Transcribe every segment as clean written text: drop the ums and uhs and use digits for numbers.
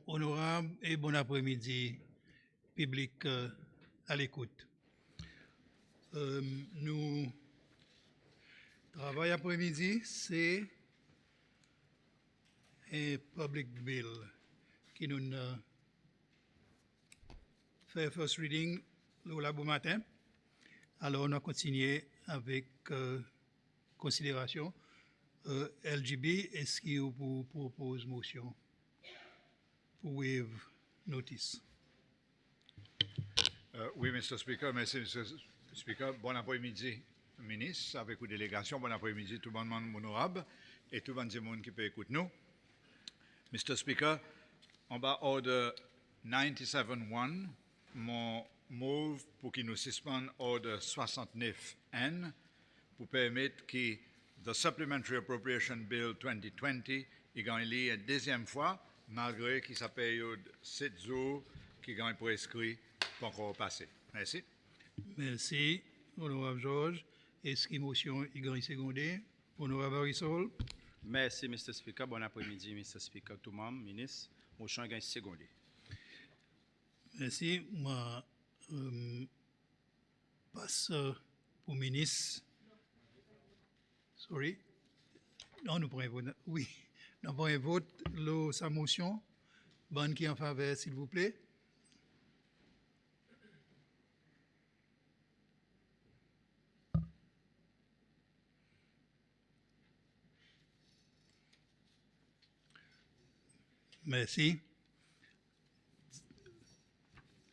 Honorable et bon après-midi, public à l'écoute. Nous travail après-midi, c'est un public bill qui nous fait first reading le bon matin. Alors, on a continué avec considération. LGB, est-ce qu'il vous propose motion pour waive notice? Oui, Mr. Speaker. Merci, Mr. Speaker. Bon après-midi, ministre, avec vos délégations. Bon après-midi, tout le monde honorable et tout le monde qui peut écouter nous. Mr. Speaker, on va order 97-1, mon move pour qu'il nous suspende order 69N pour permettre que the Supplementary Appropriation Bill 2020 est gagné une deuxième fois, malgré que sa période 7 jours qui gagne prescrit pas encore passé. Merci. Merci, honorable Georges. Est-ce que motion est gagne secondé? Honorable Harrison. Merci, Mr. Speaker. Bon après-midi, Mr. Speaker, tout le monde, ministre. Motion gagne secondé. Merci. Moi, passe pour ministre. Sorry. Non, nous prenons un vote. Oui, nous prenons un vote. Sa motion. Bonne qui en faveur, s'il vous plaît. Merci.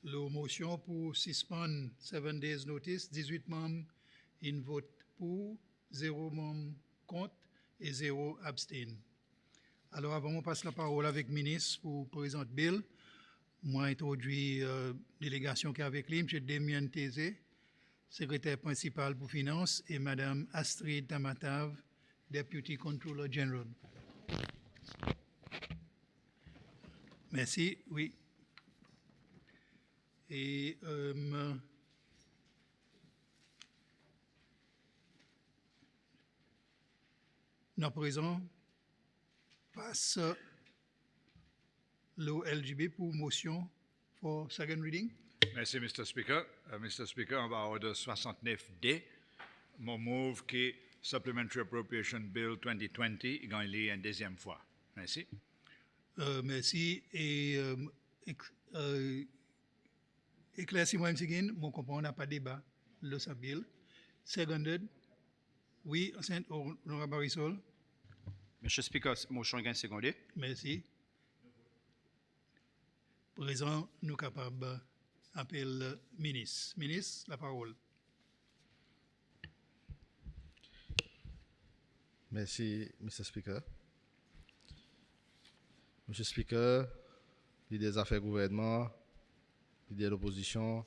La motion pour suspendre 7 days notice, 18 membres in vote pour, 0 membres contre et 0 abstain. Alors avant on passe la parole avec le ministre pour présenter Bill, moi introduis délégation qui est avec lui, M. Damien Tézé, secrétaire principal pour finances, et Mme Astrid Tamatav, Deputy Controller General. Merci, oui. Et nous présent passe le LGB pour motion for second reading. Merci, Mr. Speaker. Mr. Speaker, on va order 69D. Mon move qui Supplementary Appropriation Bill 2020 est gagné une deuxième fois. Merci. Merci. Et éclaircis-moi un petit peu, mon comprend, on n'a pas de débat. Le Sabil. Seconded. Oui, honorable Harrison. Mr. Speaker, motion gagne secondé. Merci. Présent, nous capables d'appeler le ministre. Ministre, la parole. Merci, Mr. Speaker. Mr. Speaker, leader des affaires gouvernement, leader de l'opposition,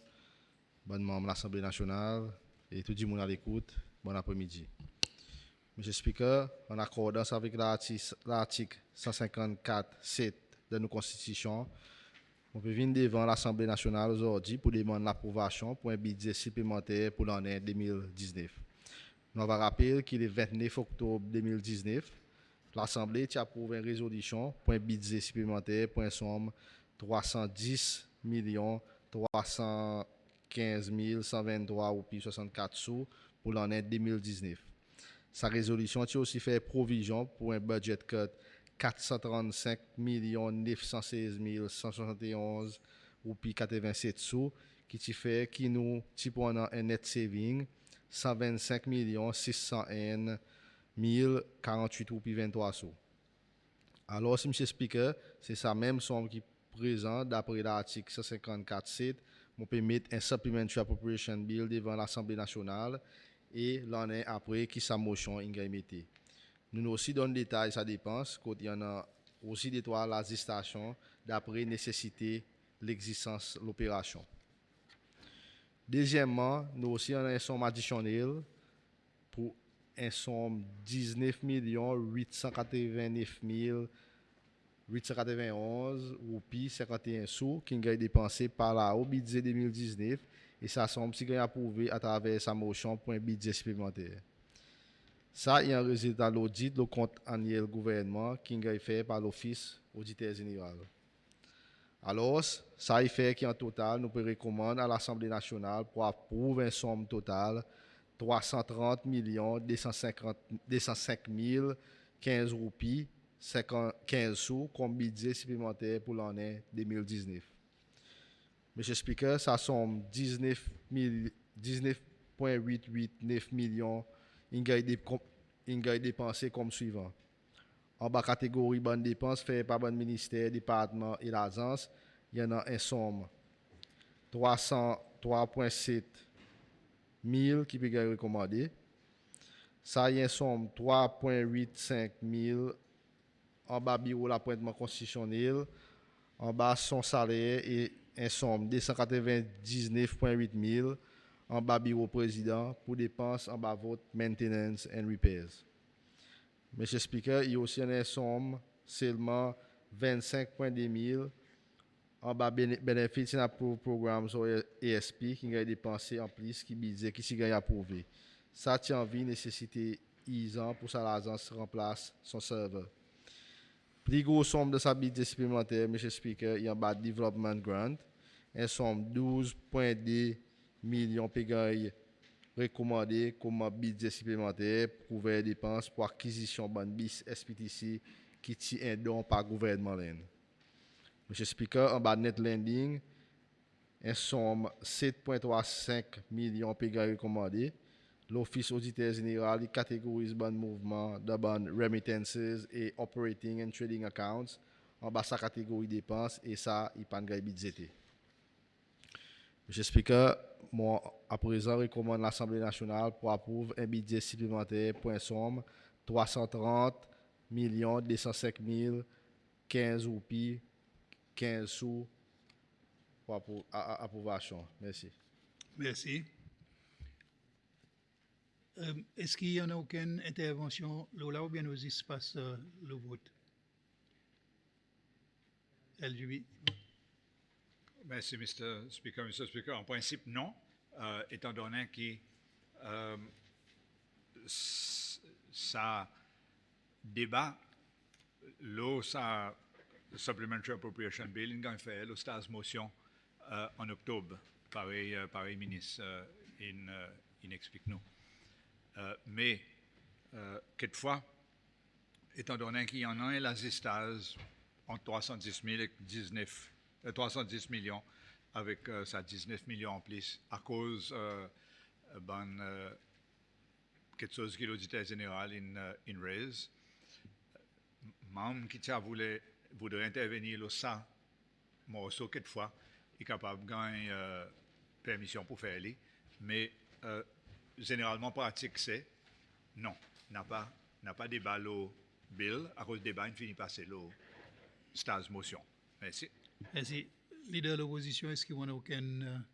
bon membre de l'Assemblée nationale et tout le monde à l'écoute, bon après-midi. Mr. Speaker, en accordance avec l'article 154.7 de nos constitutions, on peut venir devant l'Assemblée nationale aujourd'hui pour demander l'approbation pour un budget supplémentaire pour l'année 2019. Nous avons rappelé qu'il est 29 octobre 2019, l'Assemblée a approuvé une résolution pour un budget supplémentaire pour une somme 310 315 123 roupies 64 sous pour l'année 2019. Sa résolution a aussi fait provision pour un budget cut 435 916 171 roupies 87 sous qui nous prend un net saving 125 601 1048 roupies 23 sous. Alors, si M. Speaker, c'est sa même somme qui présente d'après l'article 154.7, on peut mettre un Supplementary Appropriation Bill devant l'Assemblée nationale et l'année après qui sa motion est. Nous aussi donnons détail sa dépense, quand il y en a aussi des toits la station d'après nécessité l'existence de l'opération. Deuxièmement, nous aussi avons une somme additionnelle pour une somme 19 889 891 roupies 51 sous qui est dépensé par la au budget 2019 et ça semble si approuvé à travers sa motion pour un budget supplémentaire. Ça est un résultat de l'audit du compte annuel gouvernement qui est fait par l'Office auditeur général. Alors, ça y fait qu'en total, nous pouvons recommander à l'Assemblée nationale pour approuver une somme totale 330 205 015 roupies 15 sous comme budget supplémentaire pour l'année 2019. Monsieur Speaker, ça somme 19,889 millions dépensé comme suivant. En bas catégorie bonne dépenses fait par bon ministère, département et l'agence, il y en a un somme 303,7 000 qui peut être recommandé. Ça y est, somme 3,85 000 en bas bureau l'appointement constitutionnel, en bas son salaire et un somme 299,8 000 en bas bureau président pour dépenses en bas vote maintenance and repairs. Monsieur Speaker, il y a aussi une somme seulement 25,2 000 en bas bénéfices pour programmes sur ESP qui a dépensé en plus qui budget qui s'y a approuvé. Ça tient en vie nécessité ISAN pour ça l'agence remplace son serveur. Plus grosse somme de sa budget supplémentaire, Monsieur Speaker, il y a en bas development grant, une somme 12,2 millions de recommandé comme budget supplémentaire pour couvrir les dépenses pour acquisition de bis SPTC qui tient un don par gouvernement. Monsieur Speaker, en bas net lending, une somme 7,35 millions de recommandé. L'Office auditeur général catégorise bon mouvement de bon remittances et operating and trading accounts en bas sa catégorie dépenses et ça, il pas de budgété. Monsieur Speaker, moi, à présent, recommande l'Assemblée nationale pour approuver un budget supplémentaire pour une somme 330 205 015 roupies 15 sous pour approbation. Merci. Merci. Est-ce qu'il n'y en a aucune intervention là ou bien nous y se passe le vote? LGB. Merci, Mr. Speaker. Mr. Speaker, en principe, non, étant donné que ça débat, l'eau, ça Supplementary Appropriation Bill, il a fait l'ostase motion en octobre, pareil ministre, il explique nous. Mais, quelquefois, étant donné qu'il y en a un l'azistase entre 310 000 et 310 millions, avec ça 19 millions en plus, à cause quelque chose que l'auditeur général in raise. Même qui voudrait intervenir là, ça, moi aussi, quelquefois, est capable de gagner permission pour faire aller. Mais généralement, pratique, c'est non, n'a pas débat au bill, à cause du débat, il finit par passer au stage motion. Merci. Merci. Leader de l'opposition, est-ce qu'il y a aucun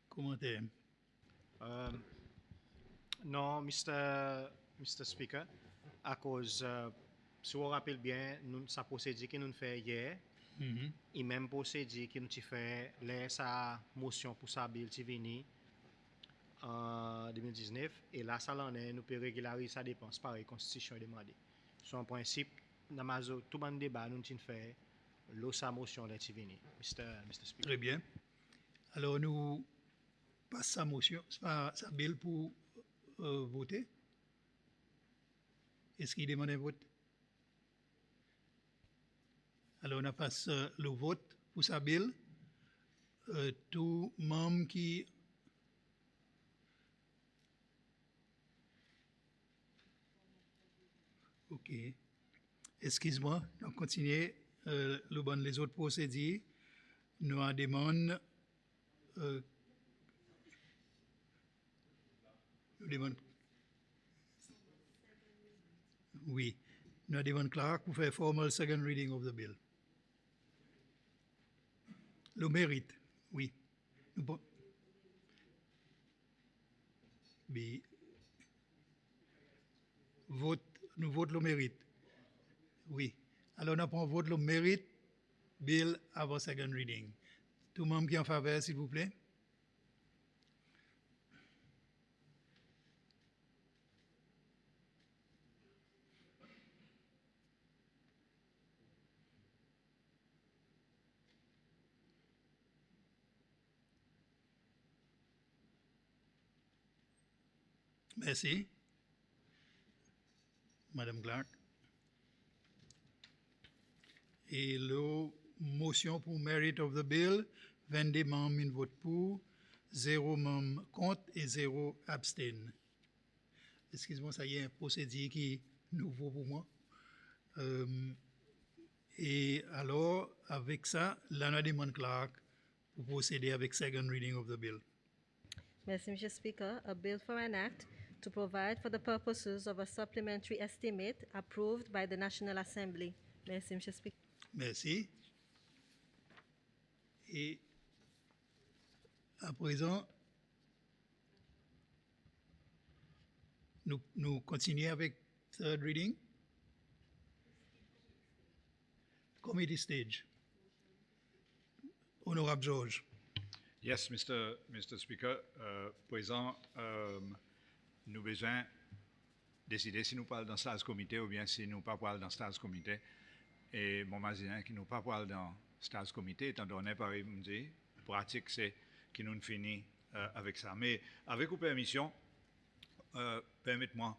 commentaire? Non, Mr. Speaker, à cause, si vous vous rappelez bien, ça procédé que nous faisons hier, et même procédé que nous avons fait sa motion pour sa bill qui vient en 2019, et là, ça l'en est, nous pouvons régulariser sa dépense, pareil, Constitution est demandée. Sur un principe, dans tout le débat, nous avons fait sa motion là qui vient, Mr. Speaker. Très bien. Alors, nous passons sa motion, sa bill pour voter. Est-ce qu'il demande un vote? Alors, on passe le vote pour sa bill. Tout membre qui... OK. Excuse-moi, on continue les autres procédures. Nous en demandons... Oui. Nous demandons Clark pour faire formal second reading of the bill. Le mérite, oui. Nous votons le mérite. Oui. Alors, nous avons voté le mérite, bill avant second reading. Tout le monde qui est en faveur, s'il vous plaît. Merci. Madame Clark. Et la motion pour merit of the bill, 22 membres in vote pour, 0 membres contre et 0 abstain. Excuse-moi, ça y est, un procédé qui est nouveau pour moi. Et alors, avec ça, l'Anna demande Clark pour procéder avec second reading of the bill. Merci, Mr. Speaker. A bill for an act to provide for the purposes of a supplementary estimate approved by the National Assembly. Merci, Mr. Speaker. Merci. Et à présent, nous continuons avec third reading. Committee stage. Honorable George. Yes, Mr. Speaker. Présent, nous besoin décider si nous parlons dans ce comité ou bien si nous pas parlons dans ce comité. Et mon mazin qui nous pas parlent dans ce comité, étant donné par dit, pratique c'est qui nous finit avec ça. Mais avec vos permission, permettez-moi,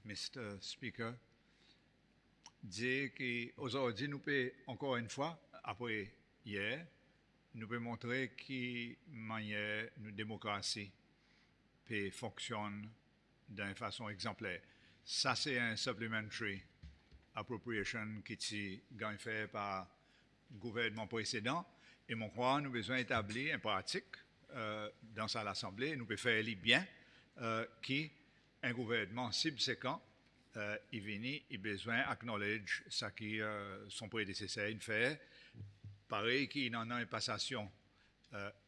Mr. Speaker, dire qu'aujourd'hui nous pouvons encore une fois, après hier, nous pouvons montrer qui manière nos démocratie peut fonctionne d'une façon exemplaire. Ça c'est un supplementary appropriation qui est fait par le gouvernement précédent. Et mon croix, nous avons besoin d'établir une pratique dans l'Assemblée. Nous pouvons faire bien qui un gouvernement subséquent, il vient, il a besoin d'acknowledge ce qui son prédécesseur fait. Pareil qu'il en a une passation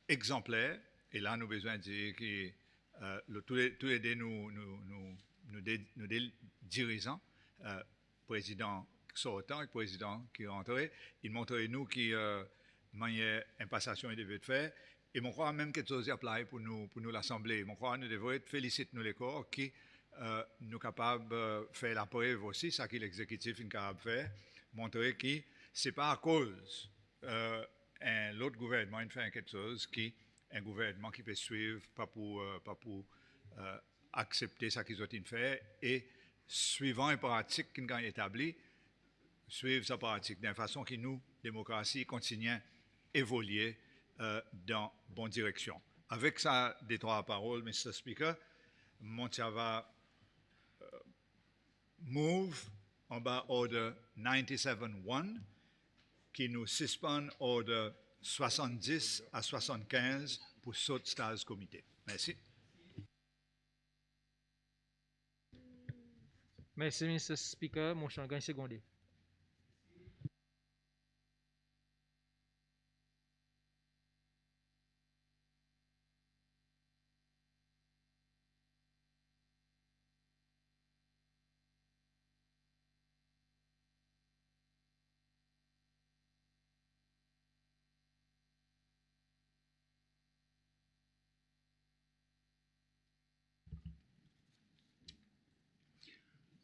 exemplaire. Et là, nous avons besoin de dire que tous les nous dirigeants, président sortant et président qui est rentré, il montrait nous qui manière une passation il devait faire. Et mon crois même quelque chose apply pour nous l'Assemblée. Mon crois nous devons féliciter nous les corps qui nous capables de faire la preuve aussi, ça que l'exécutif est capable de faire, montrer que c'est pas à cause l'autre gouvernement fait quelque chose qui un gouvernement qui peut suivre pas pour accepter ça qu'ils ont fait et suivant une pratique qui est établie, suivre sa pratique d'une façon qui nous, démocratie, continue à évoluer dans la bonne direction. Avec ça, des trois paroles, Mr. Speaker, Montava move en bas order 97-1 qui nous suspend order 70 à 75 pour sauter stars comité. Merci. Merci, Mr. Speaker. Motion gagne secondé.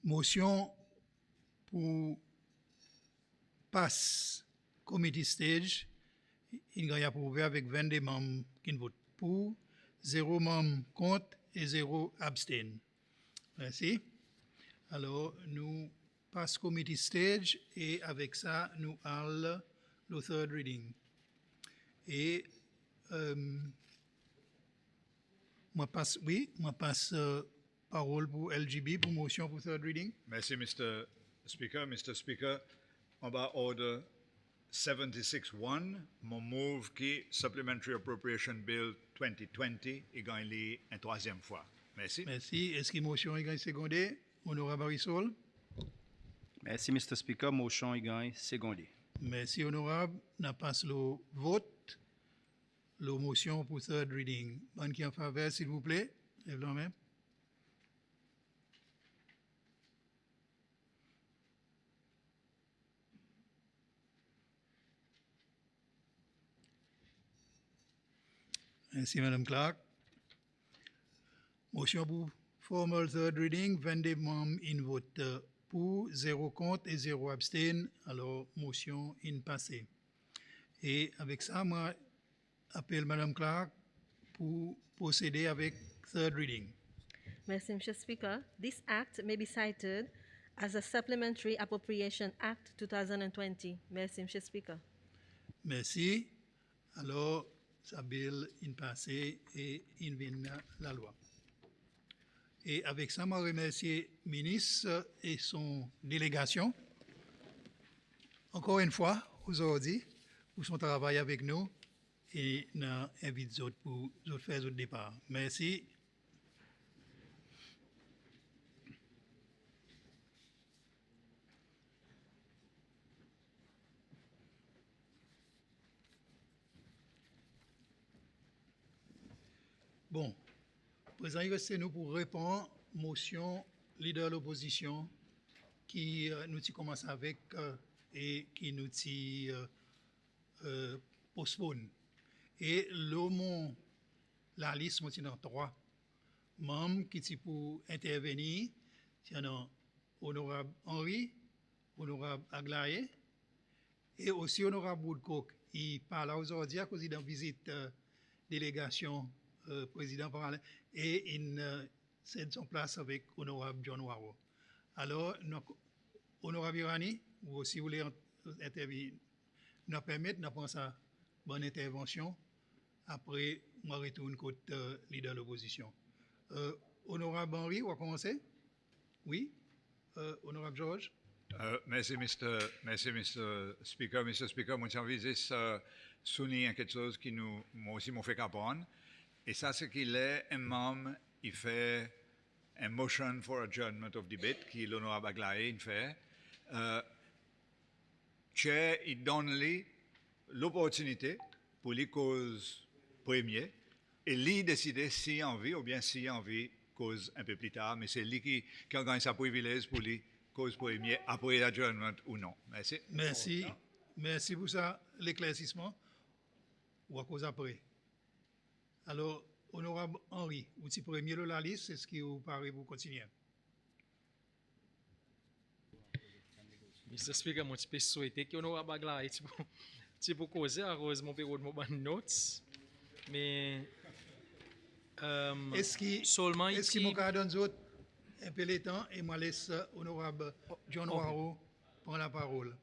Motion pour passe committee stage, il a approuvé avec 22 membres qui votent pour, 0 membres contre et 0 abstain. Merci. Alors, nous passe committee stage et avec ça, nous allons le third reading. Et moi passe parole pour LGB pour motion pour third reading. Merci, Mr. Speaker. Mr. Speaker, on va order 76-1, mon move qui Supplementary Appropriation Bill 2020 est gagné une troisième fois. Merci. Merci. Est-ce que motion est gagne secondé? Honorable Marisol. Merci, Mr. Speaker. Motion est gagne secondé. Merci, honorable. On passe le vote. La motion pour third reading. Ban qui en faveur, s'il vous plaît. Lève la main. Merci, Madame Clark. Motion pour formal third reading, 22 membres in vote pour, 0 contre et 0 abstain. Alors, motion in passé. Et avec ça, moi, appelle Madame Clark pour procéder avec third reading. Merci, Mr. Speaker. This act may be cited as a Supplementary Appropriation Act 2020. Merci, Mr. Speaker. Merci. Alors, sa bill in passé et in vient la loi. Et avec ça, je remercie le ministre et son délégation. Encore une fois, aujourd'hui, pour son travail avec nous et nous invite les autres pour faire le départ. Merci. Bon, présent, il reste nous pour répondre motion leader de l'opposition qui nous commence avec et qui nous postpone. Et la liste, moi, dans 3 membres qui sont pour intervenir. Il y en a honorable Henri, honorable Aglaé et aussi honorable Woodcock. Il parle aujourd'hui à cause d'une visite délégation président parallèle et il cède son place avec honorable John Waro. Alors, honorable Irani, vous aussi voulez intervenir, nous permettre de prendre sa bonne intervention. Après, je retourne côté leader de l'opposition. Honorable Henri, on va commencer? Oui? Honorable George? Merci, Mr. Speaker. Mr. Speaker, moi, j'ai envie de souligner quelque chose qui moi aussi, m'a fait comprendre. Et ça, c'est qu'il est un membre, il fait un motion for adjournment of debate, qui l'honorable Aglaé il fait. Chair, il donne l'opportunité pour les causes premières et lui décider si envie ou bien si envie cause un peu plus tard, mais c'est lui qui a gagné sa privilège pour les causes premières après l'adjournment ou non. Merci. Merci. Merci pour ça, l'éclaircissement. Ou à cause après. Alors, honorable Henri, vous êtes premier de la liste, c'est ce qui vous paraît vous continuer. Mr. Speaker, moi, je peux souhaiter que nous avons bagla tu peux causer à cause mon période mon notes, mais seulement est-ce qu'il m'a donné d'autres un peu le temps et moi laisse honorable John Waro prendre la parole.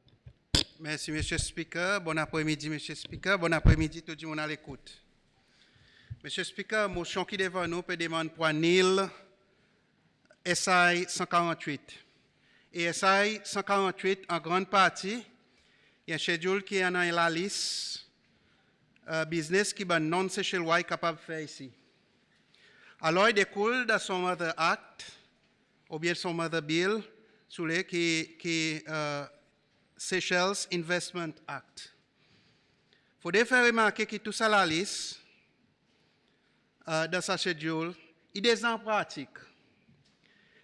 Merci, Monsieur Speaker. Bon après-midi, Monsieur Speaker. Bon après-midi, tout le monde à l'écoute. Monsieur Speaker, motion qui devant nous peut demander pour NIL SI 148. Et SI 148, en grande partie, il y a un schedule qui est dans la liste business qui est non-Seychelles capable de faire ici. Alors, il découle de son Mother Act, ou bien son Mother Bill, sous les qui Seychelles Investment Act. Il faut faire remarquer que tout ça, la liste, dans sa schedule, il est en pratique.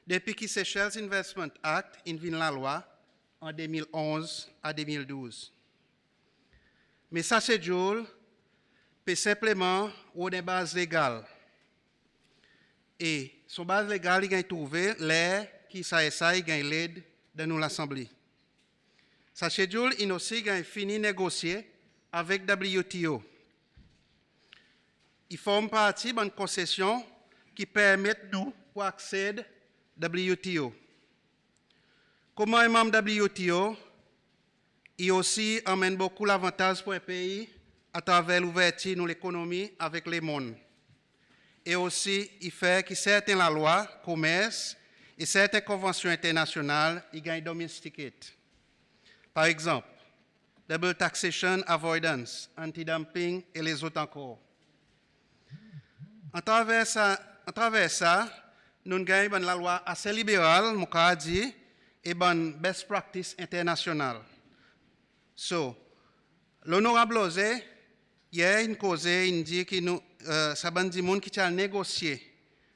Depuis que Seychelles Investment Act est venu la loi en 2011 à 2012. Mais sa schedule peut simplement avoir une base légale. Et son base légale, il a trouvé l'air qui il gagne l'aide dans l'Assemblée. Sa schedule, il aussi a fini de négocier avec WTO. Il forme partie d'une concession qui permet nous pour accéder à WTO. Comme un membre de WTO, il aussi amène beaucoup d'avantages pour un pays à travers l'ouverture de l'économie avec les mondes. Et aussi, il fait que certaines lois, commerce et certaines conventions internationales, ils gagnent domestiquées. Par exemple, double taxation avoidance, anti-dumping et les autres encore. À travers ça, nous gagnons la loi assez libérale, je dit, et une best practice internationale. So, l'honorable Ozé, il y a une cause, il dit que nous, ça va dire monde qui a négocié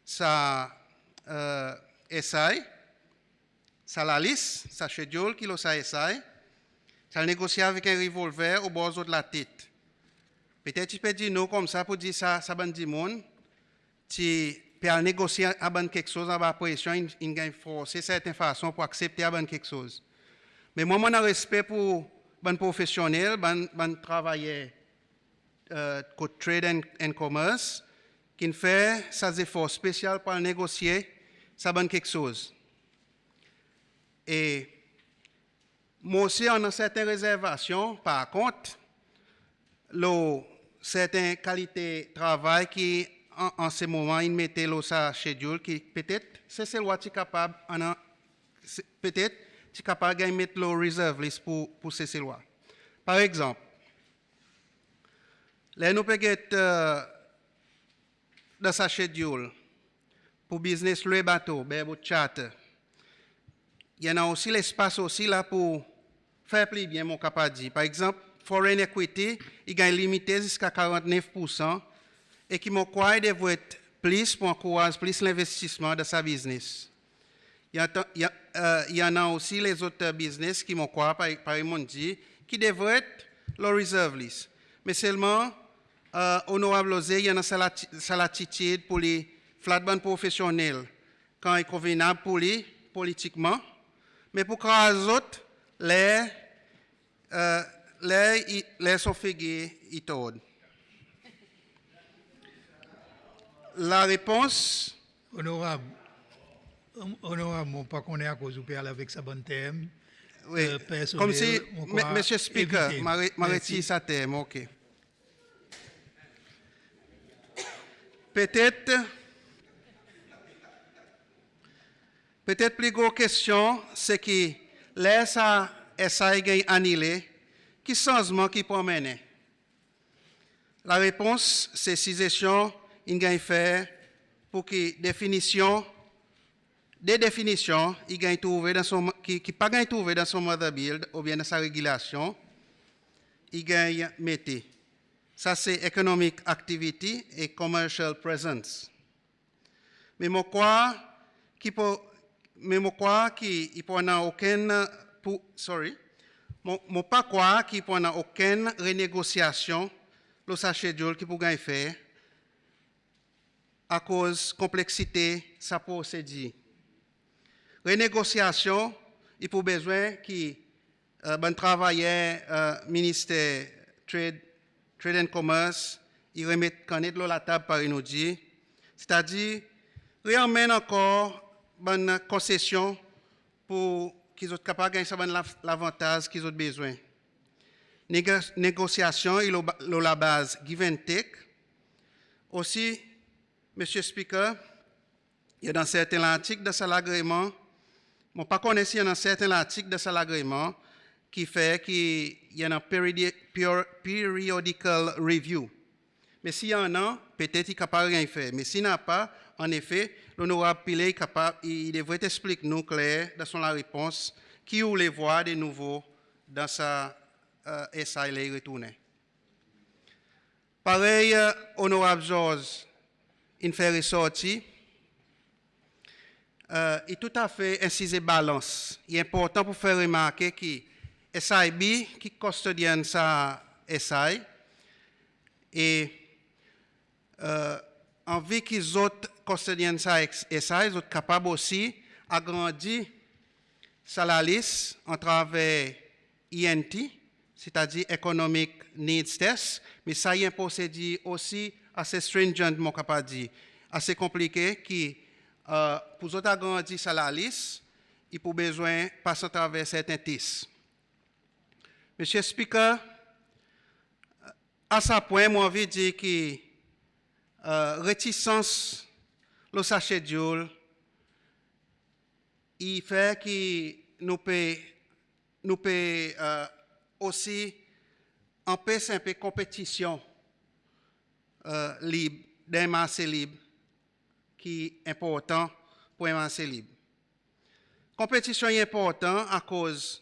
sa SI, sa la liste, sa schedule qui sa SI, ça a négocié avec un revolver au bord de la tête. Peut-être tu peux dire non comme ça pour dire ça va dire monde, tu peux négocier avec quelque chose avec pression, il gagne forcer certaines façons pour accepter avec quelque chose. Mais moi, j'ai respect pour les professionnels, les travailleurs côté trade and commerce, qui fait des efforts spéciaux pour négocier ça donne quelque chose. Et moi aussi, on a certaines réservations, par contre, certaines qualités de travail qui, en ce moment, ils mettaient sa schedule, qui peut-être, c'est loi qui est capable, peut-être, qui est capable de mettre le reserve list pour ces lois. Par exemple, là, nous pouvons dans sa schedule pour business le bateau, bareboat charter. Il y en a aussi l'espace aussi là pour faire plus bien, mon capable dit. Par exemple, foreign equity, il gagne limité jusqu'à 49% et qui m'ont quoi devrait être plus pour encourager plus l'investissement dans sa business. Il y en a aussi les autres business qui m'ont quoi, par exemple, dit, qui devraient être le reserve list. Mais seulement, honorable Osé, il y en a sa latitude pour les flatband professionnels quand il est convenable pour les politiquement. Mais pour les autres, les sont figués, ils tournent. La réponse. Honorable, mon pas qu'on est à cause du père avec sa bonne thème. Oui, comme si, Monsieur Speaker, m'arrêtez sa thème, ok. Peut-être plus grosse question, c'est que laisse ça est annulé, qui changement qui peut mener? La réponse, c'est si gestion il gagne faire pour que des définitions il gagne trouver dans son qui pas gagne trouver dans son mother build ou bien dans sa régulation, il gagne mettre. Ça c'est economic activity et commercial presence. Mais moi crois qu'il peut aucune mon pas croire qu'il peut aucune renégociation le schedule qui pourrait faire à cause complexité sa procédure. Renégociation, il faut besoin que bon travailleur ministère Trade and Commerce, il remette connaître la table par nous dire, c'est-à-dire réamène encore bonne concession pour qu'ils soient capables de gagner l'avantage qu'ils ont besoin. Négociation, il a la base give and take. Aussi, Monsieur Speaker, il y a dans certains articles de cet agrément, je ne connais pas s'il y a dans certains articles de cet agrément qui fait qu'il y a un periodical review. Mais s'il y en a, peut-être qu'il est capable de rien faire. Mais s'il n'y en a pas, en effet, l'honorable Pilé est capable, il devrait expliquer nous clair dans son réponse qui ou les voies de nouveau dans sa SA les retourner. Pareil, honorable Georges, il fait ressortir. Il est tout à fait incisé balance. Il est important pour faire remarquer que SIB qui custodienne sa SI et en vue qu'ils autres custodienne sa SI, ils sont capables aussi d'agrandir sa liste en travers ENT, c'est-à-dire Economic Needs Test, mais ça y est une procédure aussi assez stringent, mon capable dire, assez compliqué qui pour autres agrandir sa liste, il faut besoin passer à travers certains tests. Monsieur Speaker, à ce point, moi, je veux dire que réticence, le schedule, il fait que nous pouvons aussi empêcher un peu de compétition libre, d'un marché libre, qui est important pour un marché libre. Compétition est importante à cause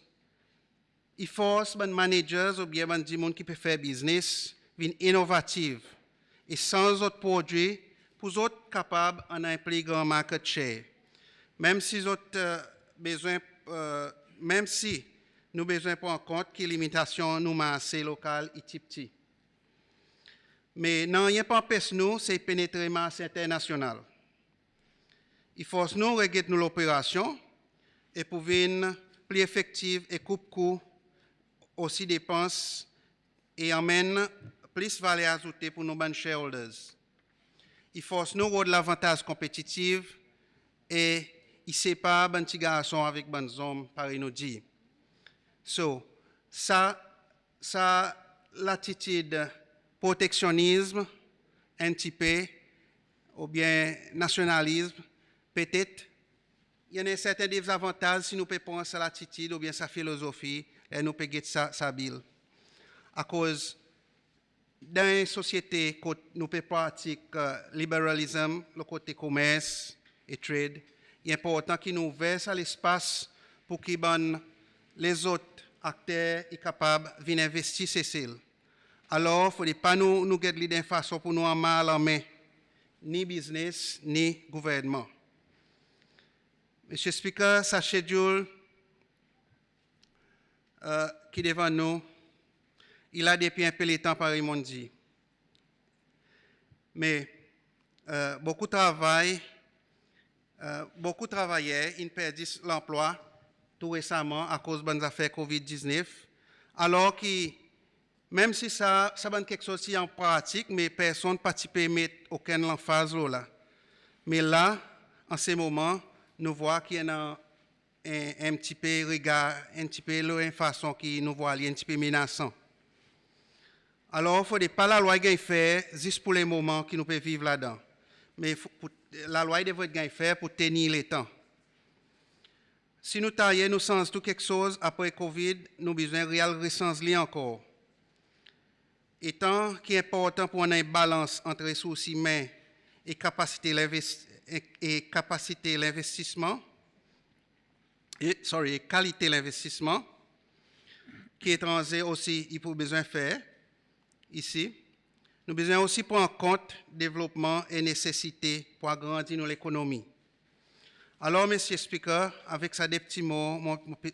il force les managers ou bien les gens qui peuvent faire business vin innovative et sans autres produits pour autres capables en un plus grand market share. Même si nous besoin prendre en compte que les limitations nous marché local et petit. Mais non, rien pas empêche nous, c'est pénétrer le marché international. Il force nous regarder l'opération et pour venir plus effective et coupe-coût aussi dépenses et amène plus de valeur ajoutée pour nos shareholders. Il force nous de l'avantage compétitif et il sépare ban petit garçon avec ban homme par nous dit. So, ça l'attitude protectionnisme, anti-paix, ou bien nationalisme, peut-être, il y en a certains désavantages si nous prenons cette attitude ou bien sa philosophie, et nous payons sa bille. À cause dans une société où nous pratiquons le libéralisme, le côté commerce et trade, il est important qu'il nous ouvre l'espace pour que les autres acteurs soient capables de venir investir ces ciels. Alors, il ne faut pas nous garder d'une façon pour nous en mal en main, ni business, ni gouvernement. Monsieur le Speaker, sa schedule qui est devant nous, il a depuis un peu de temps par dit. Mais beaucoup travaillaient, ils perdent l'emploi tout récemment à cause des affaires COVID-19, alors que même si ça va quelque chose en pratique, mais personne ne participe à mettre aucune emphase là. Mais là, en ce moment, nous voyons qu'il y a un petit peu regard, un petit peu une façon qui nous voit un petit peu menaçant. Alors, il ne faut pas la loi qui fait juste pour les moments que nous pouvons vivre là-dedans. Mais la loi devrait être faite pour tenir les temps. Si nous taillons nous sens tout quelque chose après Covid, nous avons besoin de réel recenser encore. Étant qu'il est important pour une balance entre ressources humaines et capacité l'investissement, et qualité de l'investissement, qui étranger aussi, il faut besoin de faire ici. Nous avons besoin aussi prendre en compte le développement et nécessité pour agrandir l'économie. Alors, Monsieur le Speaker, avec ces petits mots,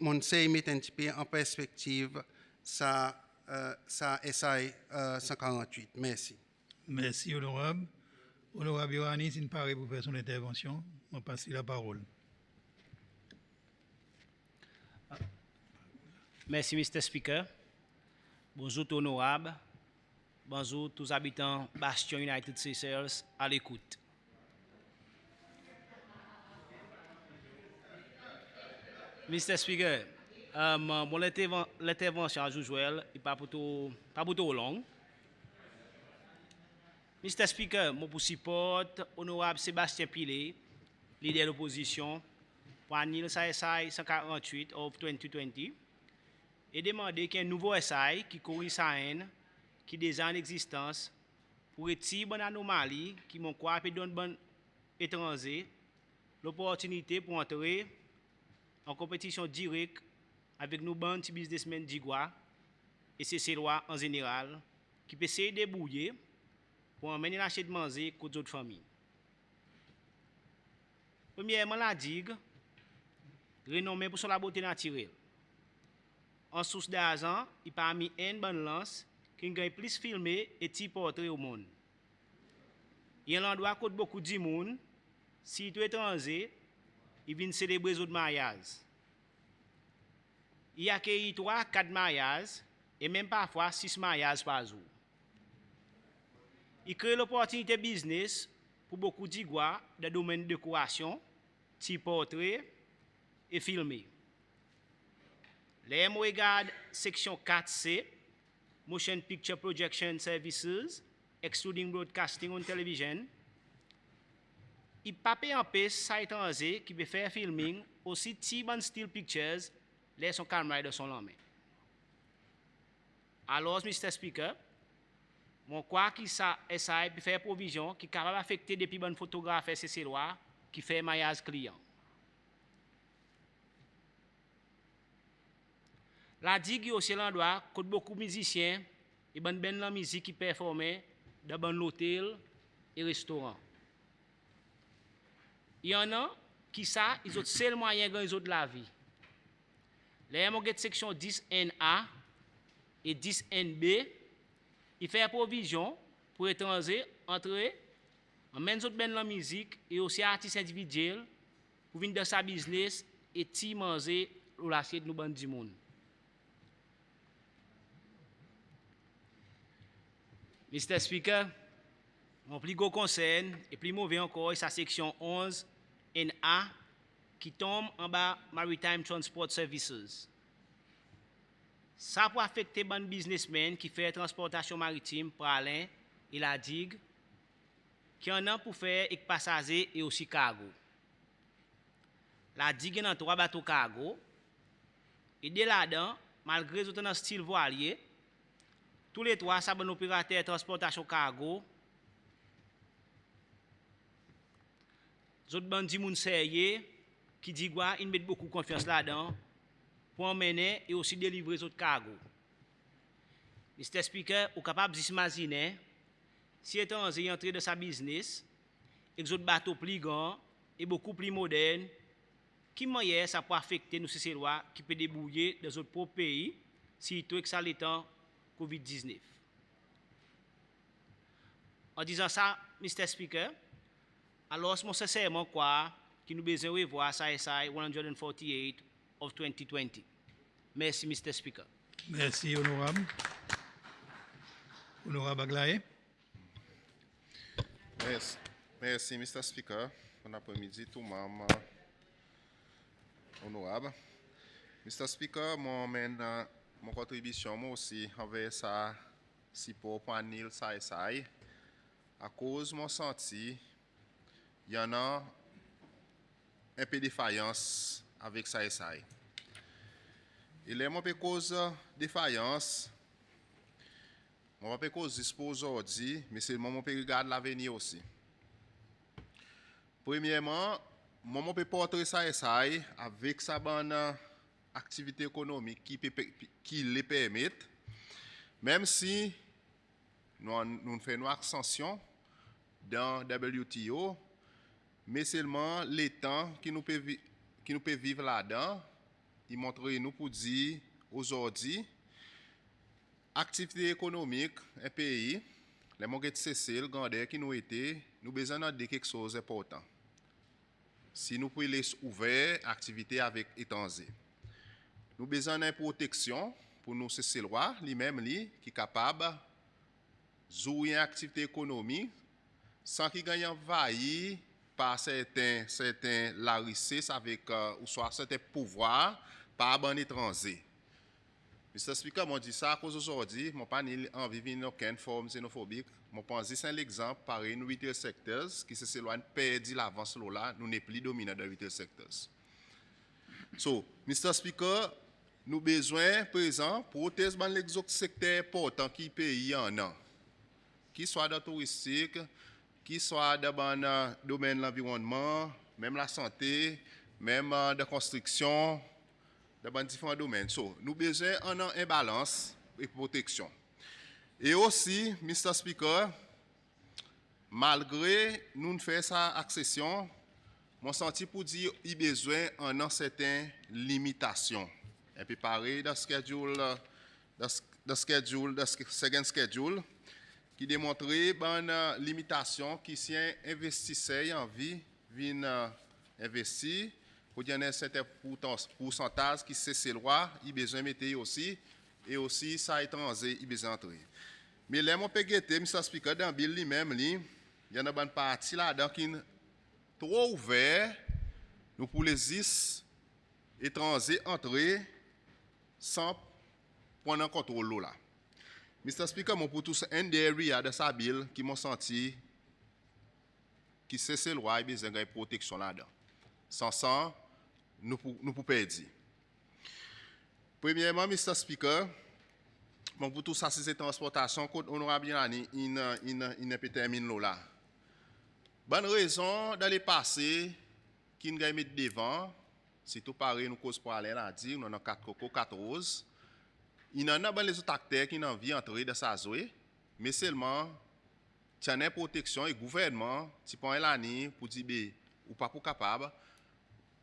mon essai met un petit peu en perspective ça SI 148. Merci. Merci, honorable. Honorable Yohannis, il paraît pour faire son intervention. On passe la parole. Merci, Mr. Speaker. Bonjour, honorable. Bonjour, tous les habitants Bastion United Seychelles à l'écoute. Mr. Speaker, mon intervention à Joël n'est pas pour tout long. Mr. Speaker, je pour support honorable Sébastien Pilé, leader de l'opposition, pour annuler sa SI 148 of 2020 et demander qu'un nouveau SI qui corrige sa haine, qui est déjà en existence, pour retirer une anomalie qui m'ont quoi et donne bon étranger l'opportunité pour entrer en compétition directe avec nos banques de businessmen d'Igua et ces lois en général qui peuvent se débrouiller pour emmener l'acheter de manger aux autres familles. Premièrement, la digue, renommée pour son la beauté naturelle. En source d'argent, il a mis une bonne lance qui gagne plus filmé et type portrait au monde. Il y a un endroit où beaucoup de monde, si tu es étranger, ils viennent célébrer les autres mariages. Il accueille 3-4 mariages et même parfois 6 mariages par jour. Il crée l'opportunité de business pour beaucoup d'Igua dans le domaine de décoration, type portrait et filmé. Les mots regardent section 4C, Motion Picture Projection Services, excluding broadcasting on television. Il ne peut pas empêcher ça étranger qui peut faire filming aussi type en still pictures, les son caméra de son main. Alors, Mr. Speaker, je crois que ça peut faire provision qui est capable d'affecter depuis bonnes photographes et ces lois qui fait maillage client. La digue aussi l'endroit où beaucoup de musiciens et bonne la musique qui performent dans bon hôtel et restaurant. Il y en a qui ça, ils ont seul moyen de gagner de la vie. Les mots section 10NA et 10NB, il fait provision pour étrangers entrer en même temps ben la musique et aussi artistes individuels pour venir dans sa business et ti manger ou l'assiette nous ban du monde. Mr. Speaker, mon plus gros concern et plus mauvais encore est sa section 11 NA qui tombe en bas Maritime Transport Services. Ça peut affecter les businessmen qui font transportation maritime pour Alain et la digue, qui en a pour faire avec passagers et aussi cargo. La digue a 3 bateaux cargo, et de là-dedans, malgré tout un style voilier, tous les 3 sont des opérateurs de transportation cargo. Les autres bandits moun sérieux qui dit quoi, ils mettent beaucoup de confiance là-dedans pour emmener et aussi délivrer les autres cargo. Mr. Speaker, vous êtes capable d'imaginer si étranger entré dans sa business et les autres bateaux plus grands et beaucoup plus modernes, qui moyen ça peut affecter nous ces lois qui peut débouiller dans notre propre pays si tout ça l'étant COVID-19. En disant ça, Mr. Speaker, alors c'est sincèrement quoi qui nous besoin de revoir SI 148 of 2020. Merci, Mr. Speaker. Merci, honorable. Honorable Aglaé. Merci, Mr. Speaker. Bon après-midi, tout le monde. Honorable. Mr. Speaker, mon contribution moi aussi envers ça, si pour Nil SI, à cause mon senti, il y en a un peu de défaillance avec SI. Et là, moi, cause défaillance, moi, pas cause dispose aujourd'hui, mais c'est le moment où regarder l'avenir aussi. Premièrement, moi, peux porter SI avec sa bonne activité économique qui les permet, même si nous faisons une ascension dans WTO, mais seulement les temps qui nous peut vivre là-dedans, il montre nous pour dire aujourd'hui, activité économique, un pays, les mots cessés, le grandeur qui nous était, nous besoin de quelque chose d'important. Si nous pouvons laisser ouvert activité avec étranger. Nous besoin d'une protection pour nous cesser le roi, lui-même qui est capable de jouer une activité économique sans qu'il gagne envahi par certains la richesse avec ou soit certains pouvoirs par un étranger. Mr. Speaker, je dis ça à cause aujourd'hui, je n'ai pas envie de vivre dans aucune forme xénophobique. Je pense que c'est l'exemple par une retail sectors qui s'éloigne perdre l'avance là, nous n'est plus dominant dans retail sectors. So, Mr. Speaker, nous avons besoin, présent, pour protéger les autres secteurs importants qui pays en a, qui soit dans le touristique, qui soit dans le domaine de l'environnement, même la santé, même dans la construction, dans différents domaines. So, nous avons besoin d'une balance et protection. Et aussi, Mr. Speaker, malgré nous faisons sa accession, mon senti pour dire qu'il y a besoin d'une certaine limitation. Et puis pareil, dans le second schedule, qui démontre une limitation qui si un investisseur en vie vient investir, pour dire un certain pourcentage qui c'est le roi, il a besoin de mettre aussi, et aussi ça étranger, il a besoin d'entrer. Mais là, mon PGT, Mr. Speaker, dans le bill lui-même, il y en a une partie là-dedans qui est trop ouverte, nous pour les 10 étrangers entrer sans prendre en contrôle là. Mr. Speaker, moi pour tous un des areas de sa bill qui m'ont senti qui c'est le roi, il a besoin de protection là-dedans. Sans ça, nous pouvons perdre. Premièrement, Mr. Speaker, bon, pour tout ça, c'est transportation, on aura bien année, il peut terminer là. Bonne raison d'aller passer, qui nous mettre devant, c'est tout pareil, nous cause pour aller là, dire, nous avons 4 coco, 4 roses. Il y en a les autres acteurs qui ont envie d'entrer dans sa zone, mais seulement, tu as une protection et le gouvernement, tu prends l'année pour dire, ou pas pour capable,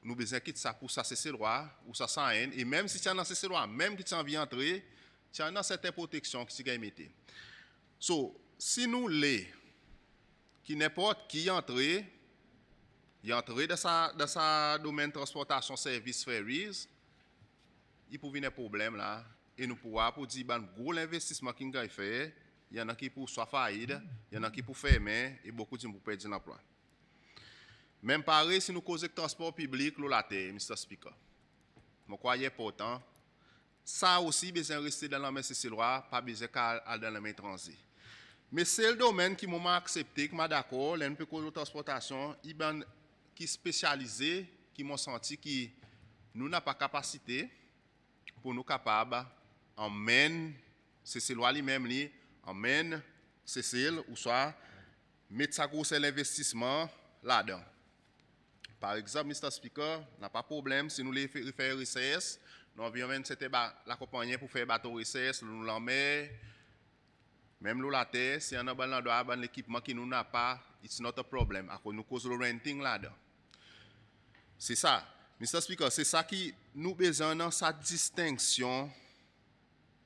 nous besoin quitter ça pour ça c'est le roi, ou ça sans haine, et même si tu as un c'est le roi, même si tu as envie d'entrer, tu as une certaine protection qui tu mettre. So, si nous les qui n'importe qui entre dans sa domaine transportation service ferries, il peut venir un problème là et nous pourrons pour dire ben gros investissement qui nous fait, il y en a qui pour soit faillite, il y en a qui pour fermer et beaucoup de gens pour perdre l'emploi. Même pareil, si nous causons de transport public, l'eau la terre, Mr. Speaker. Je crois qu'il est important. Ça aussi, besoin de rester dans la main CC loi, pas besoin d'aller dans la main transit. Mais c'est le domaine qui m'a accepté, qui m'a d'accord, l'un peu de transportation, qui est spécialisé, qui m'a senti que nous n'avons pas capacité pour nous capables emmener CC loi lui-même, emmener CC ou soit mettre sa grosse l'investissement là-dedans. Par exemple, Mr. Speaker, n'a pas de problème si nous les faire RCS, nous environ c'était la compagnie pour faire bateau RCS, nous l'emmène, même nous la terre, si on a l'équipement qui nous n'a pas, it's not a problem, à cause nous cause le renting là-dedans. C'est ça, Mr. Speaker, c'est ça qui nous besoin dans sa distinction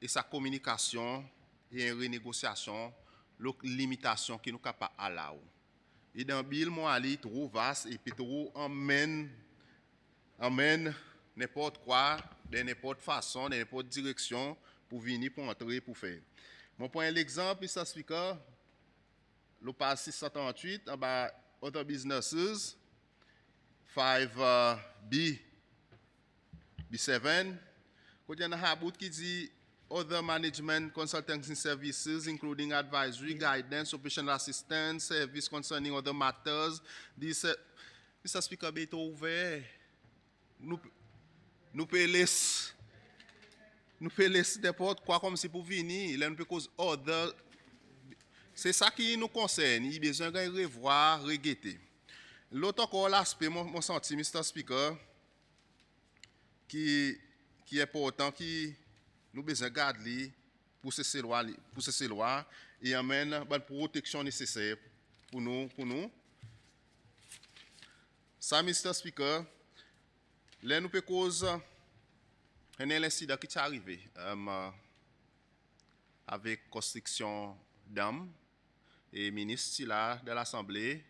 et sa communication et une renégociation, les limitations qui nous capables à là. Et dans Bill, moi, ali trop vaste et puis trop emmène n'importe quoi, de n'importe façon, de n'importe direction pour venir, pour entrer, pour faire. Mon point l'exemple, Mr. Speaker, le pass 638, en bas, Other Businesses, 5B, B7, quand il y a un bout qui dit other management consulting services, including advisory, guidance, operational assistance, service concerning other matters. This, Mr. Speaker, est ouvert. Nous pouvons laisser n'importe quoi comme si pour venir. Là, nous pouvons cause other. C'est ça qui nous concerne. Il y a besoin de revoir, regretter. L'autre encore l'aspect, mon senti, Mr. Speaker, qui est important, qui nous besoin garder pour ces lois et amène la protection nécessaire pour nous. Ça, Mr. Speaker, là nous peut cause un incident qui est arrivé avec construction d'âme et ministre là de l'Assemblée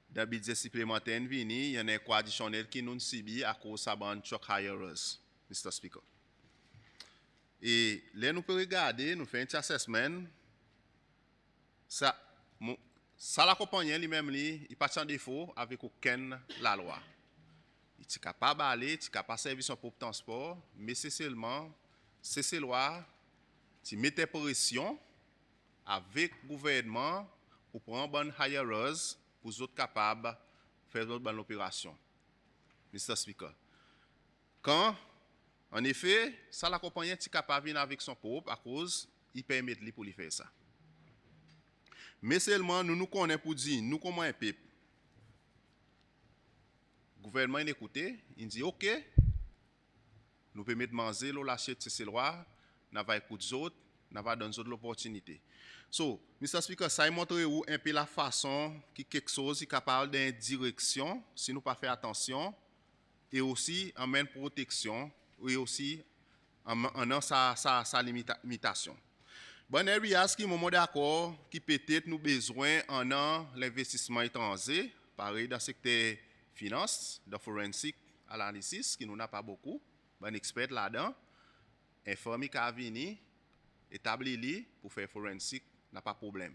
d'un budget supplémentaire vini, il y a un quoi additionnel qui nous subit à cause de la truck hirers, Mr. Speaker. Et là, nous pouvons regarder, nous faisons un petit assessment. Ça la compagnie lui-même, il n'est pas en défaut avec aucune la loi. Il est capable d'aller, il est capable de servir son propre transport, mais c'est seulement, ces lois, qui mettent pression avec le gouvernement pour prendre bonne hirers pour les autres capables de faire une bonne opération. Mr. Speaker. Quand en effet, ça la compagnie est capable de venir avec son propre à cause il permet lui pour lui faire ça. Mais seulement nous connaissons pour dire nous comment un peuple. Le gouvernement il écoute, il dit OK. Nous pouvons manger l'eau lâcher ces lois, nous va écouter les autres, nous va donner l'opportunité. So, Mr. Speaker, ça montre où un peu la façon que quelque chose est capable d'une direction si nous pas faire attention et aussi amène protection. Et aussi en sa limitation. Bon, areas qui moment d'accord, qui peut-être nous besoin en l'investissement étranger, pareil dans le secteur finance, de forensic analysis, qui nous n'a pas beaucoup, bon expert là-dedans, informé qu'à venir, établi pour faire forensic, n'a pas de problème.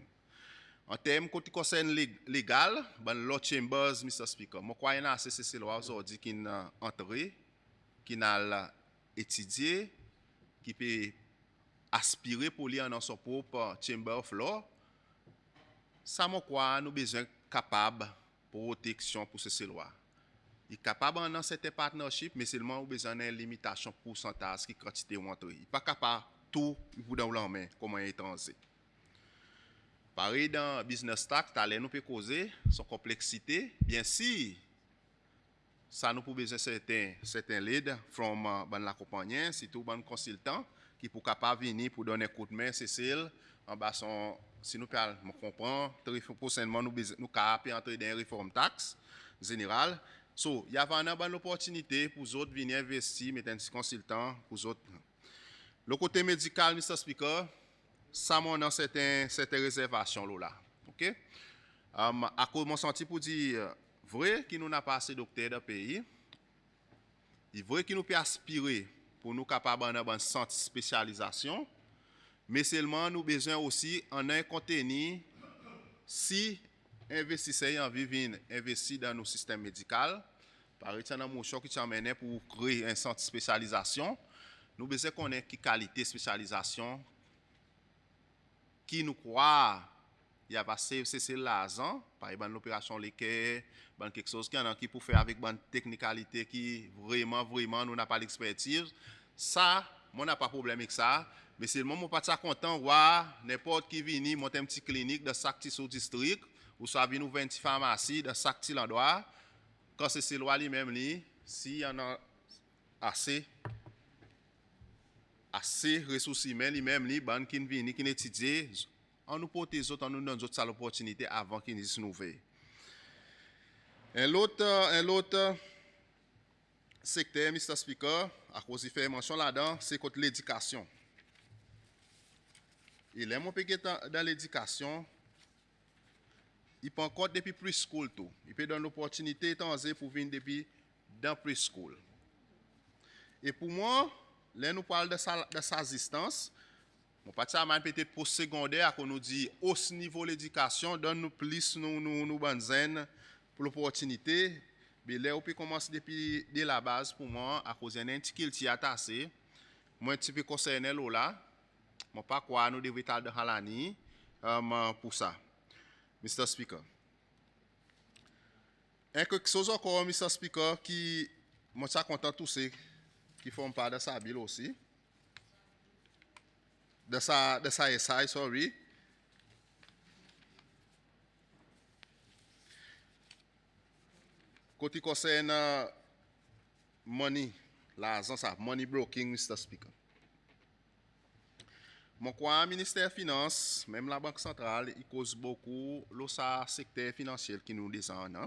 En termes qui concernent légal, bon l'autre chambers, Mr. Speaker, moi crois qu'il y a assez loi aujourd'hui qui n'a entré, qui n'a étudié, qui peut aspirer pour lire dans son propre chamber of law, ça me croit nous besoin capable pour protection pour ces lois. Il est capable dans cette partnership, mais seulement besoin d'une limitation pourcentage qui quantité ou entrer. Il n'est pas capable tout vous dans la main comme un étranger. Pareil dans business tax, nous peut causer son complexité, bien sûr. Ça nous peut besoin certains leads from la compagnie, surtout ban consultant qui pour capable venir pour donner un coup de main Cécile en bas son si nous comprend très prochainement nous capable entrer dans une réforme taxe générale. So, il y a une bonne opportunité pour les autres venir investir mettre un consultant pour les autres. Le côté médical, Mr. Speaker, ça mon dans certaines réservations là. OK? À cause mon senti pour dire vrai qu'il nous n'a pas assez de docteurs dans le pays. Il est vrai qu'il nous peut aspirer pour nous capables d'avoir une santé spécialisation. Mais seulement nous besoin aussi en un contenu si investisseurs en vivent investir dans nos systèmes médicaux. Par exemple, dans motion qui t'amène pour créer un centre de spécialisation, nous besoin connaître qui qualité de spécialisation qui nous croit il y a passé c'est l'argent par exemple l'opération l'équerre quelque chose qui pour faire avec bonne technicalité qui vraiment nous n'a pas l'expertise ça moi n'a pas problème avec ça mais c'est le moment pas ça content voir n'importe qui vient monter une petite clinique dans chaque petit sous-district ou ça vient nous 20 pharmacies dans chaque petit endroit quand c'est loi lui-même s'il y en a assez ressources humaines lui-même ban qui vient qui étudier on nous porte les autres, on nous donne d'autres opportunités avant qu'ils nous nouvelles. Un autre secteur, Mr. Speaker, à cause il fait mention là-dedans, c'est contre l'éducation. Et là, mon pays dans l'éducation, il peut encore depuis preschool tout. Il peut donner l'opportunité pour venir depuis dans preschool. Et pour moi, là nous parlons de sa assistance. Mon parti a peut-être pour secondaire qu'on nous dit au niveau de l'éducation donne nous plus nous banzen pour l'opportunité mais là on peut commencer depuis dès la base pour moi à cause d'un petit qu'il attaché moi un petit peu concerné là moi pas quoi nous devons être dans l'année pour ça Mr. Speaker et quelque chose encore Mr. Speaker qui moi ça content tous ceux qui font part de sa bill aussi de sa SI, sorry. Côté concerne money, l'argent ça, money broking, Mr. Speaker. Mon quoi, ministère des Finances, même la Banque centrale, il cause beaucoup le secteur financier qui nous descend.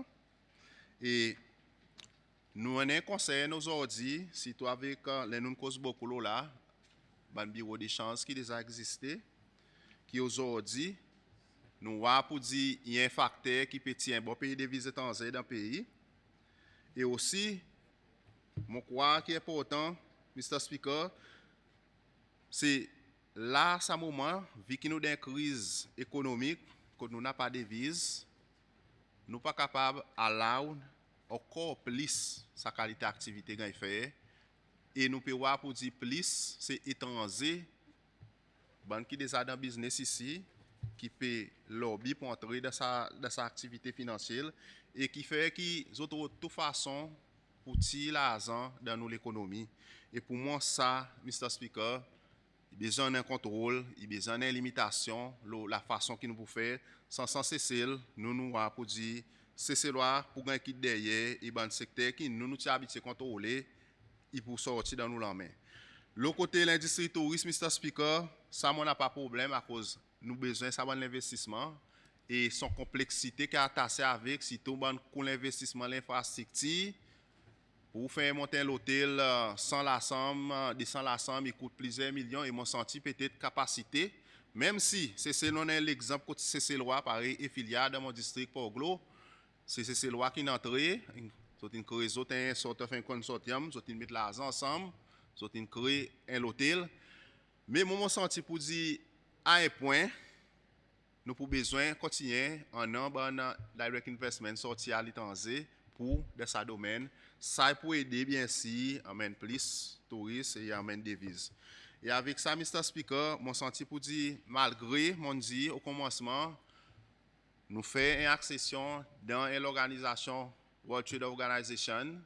Et nous avons un conseil aujourd'hui, si tu avec les nous cause beaucoup là, un bureau d'échange qui déjà existé, qui aujourd'hui, nous avons pour dire qu'il y a un facteur qui peut tirer un bon pays de devises étrangères dans le pays. Et aussi, je crois qui est important, Mr. Speaker, c'est là, ce moment, vu que nous avons une crise économique, que nous n'avons pas de devises, nous ne sommes pas capables d'allouer encore plus sa qualité d'activité qu'on fait. Et nous pouvons voir pour dire plus, c'est étranger, qui déjà dans le business ici, qui peut lobby pour entrer dans sa activité financière et qui fait qu'ils ont de toute façon pour tirer l'argent dans l'économie. Et pour moi, ça, Mr. Speaker, il y a besoin d'un contrôle, il y a besoin d'une limitation, la façon qu'il nous peut faire, sans cesser, nous avons pour dire, c'est loi pour gagner qui derrière, et dans le secteur qui nous sommes habitués à contrôler, il peut sortir dans nos mains. Le côté de l'industrie tourisme, Mr. Speaker, ça, on n'a pas de problème à cause nous besoin de l'investissement et son complexité qui est attachée avec, si tout le monde l'investissement, l'infrastructure, pour faire monter l'hôtel sans la somme, il coûte plusieurs millions et mon senti peut-être capacité, même si c'est l'exemple que c'est loi pareil et filiale dans mon district Port-Glo, c'est loi qui est entrée. Ils ont créé un sorte de consortium, ils ont mis l'argent ensemble, ils ont créé un hôtel. Mais mon senti pour dire à un point, nous avons besoin de continuer en un direct investment sorti à l'étranger pour de ce domaine. Ça pour aider bien sûr, amène plus touristes et amène devises. Et avec ça, Mr. Speaker, mon senti pour dire, malgré mon dit au commencement, nous faisons une accession dans l'organisation World Trade Organization.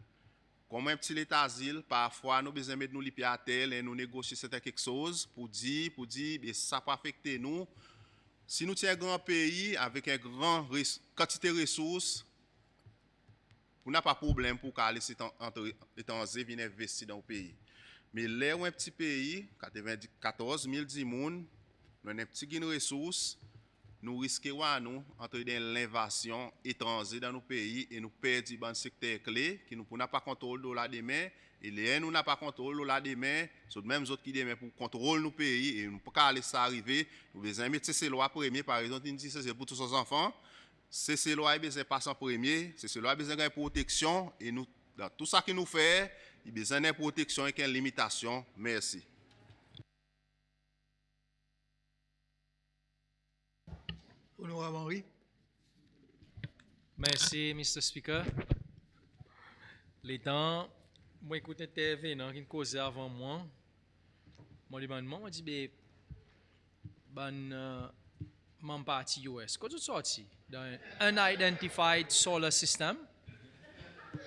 Comme un petit état d'asile, parfois nous besoin mettre nous les pieds à terre et nous négocier quelque chose pour dire ça peut affecter nous. Si nous sommes un grand pays avec une grande quantité de ressources, on n'a pas de problème pour aller étranger venir investir dans le pays. Mais là où un petit pays, 14 000 personnes, nous avons un petit ressources, nous risquons d'entrer dans l'invasion étrangère dans nos pays et nous perdons dans le secteur clé qui nous n'a pas contrôle de la demain et les nous n'a pas contrôle de la demain, c'est même autres qui demain pour contrôler nos pays et nous ne pouvons pas laisser ça arriver. Nous devons mettre ces lois premier par exemple, dit c'est pour tous nos enfants. Ces lois ont besoin de passer en premier, ces lois ont besoin de protection et nous dans tout ça que nous faisons, il y a besoin de protection et de limitation. Merci. Honorable Henri. Merci, Mr. Speaker. Les temps, moi, écoute intervenant qui causait avant moi, mon demandement, moi, dit, mon parti US, quand tu sorti dans un unidentified solar system,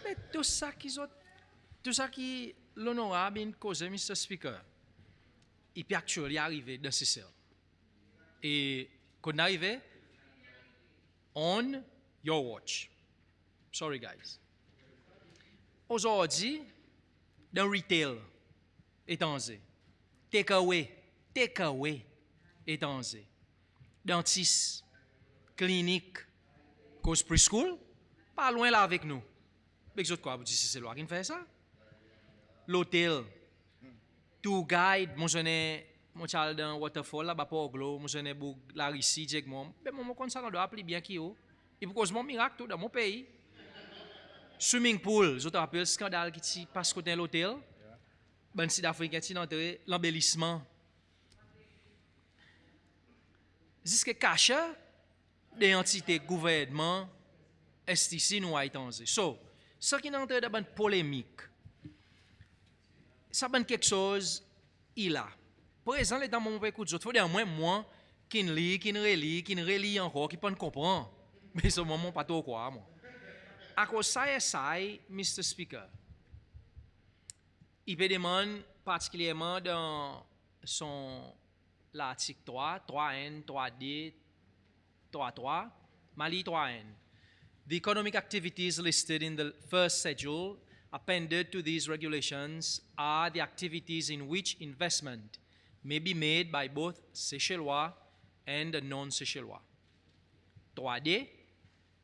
mais tout ça qui l'honorable in cause, Mr. Speaker, il peut actuellement arriver dans ce cell. Et quand on arrive, on your watch. Sorry, guys. Aujourd'hui, dans retail, étranger. Take away, étranger. Dentiste, clinique, cause preschool, pas loin là avec nous. Mais vous quoi, vous dites, c'est loi qui fait ça? L'hôtel, tour guide, mon jeune, mon child dans Waterfall, là, bas Poglo, mon jeune, la Rissi, Jack Mom. Mais mon compte ça, on doit appeler bien qui est. Et pour cause mon miracle, tout dans mon pays. Swimming pool, je te rappelle, scandale qui passe côté l'hôtel. Ben, Sud-Africain, qui entré, l'embellissement. Jusqu'à cacher des entités gouvernement, STC, nous haïtons. So, ce qui est entré dans une polémique, ça ben quelque chose, il a. Par exemple, dans mon écoute, il faut dire moi, qui ne lit, qui ne relit encore, qui ne peut pas comprendre. Mais ce moment, pas trop quoi, moi. À cause ça, Mr. Speaker, il peut demander particulièrement dans son l'article 3, 3N, 3D, 3.3, Mali 3N. The economic activities listed in the first schedule appended to these regulations are the activities in which investment may be made by both Seychellois and non-Seychellois. 3D,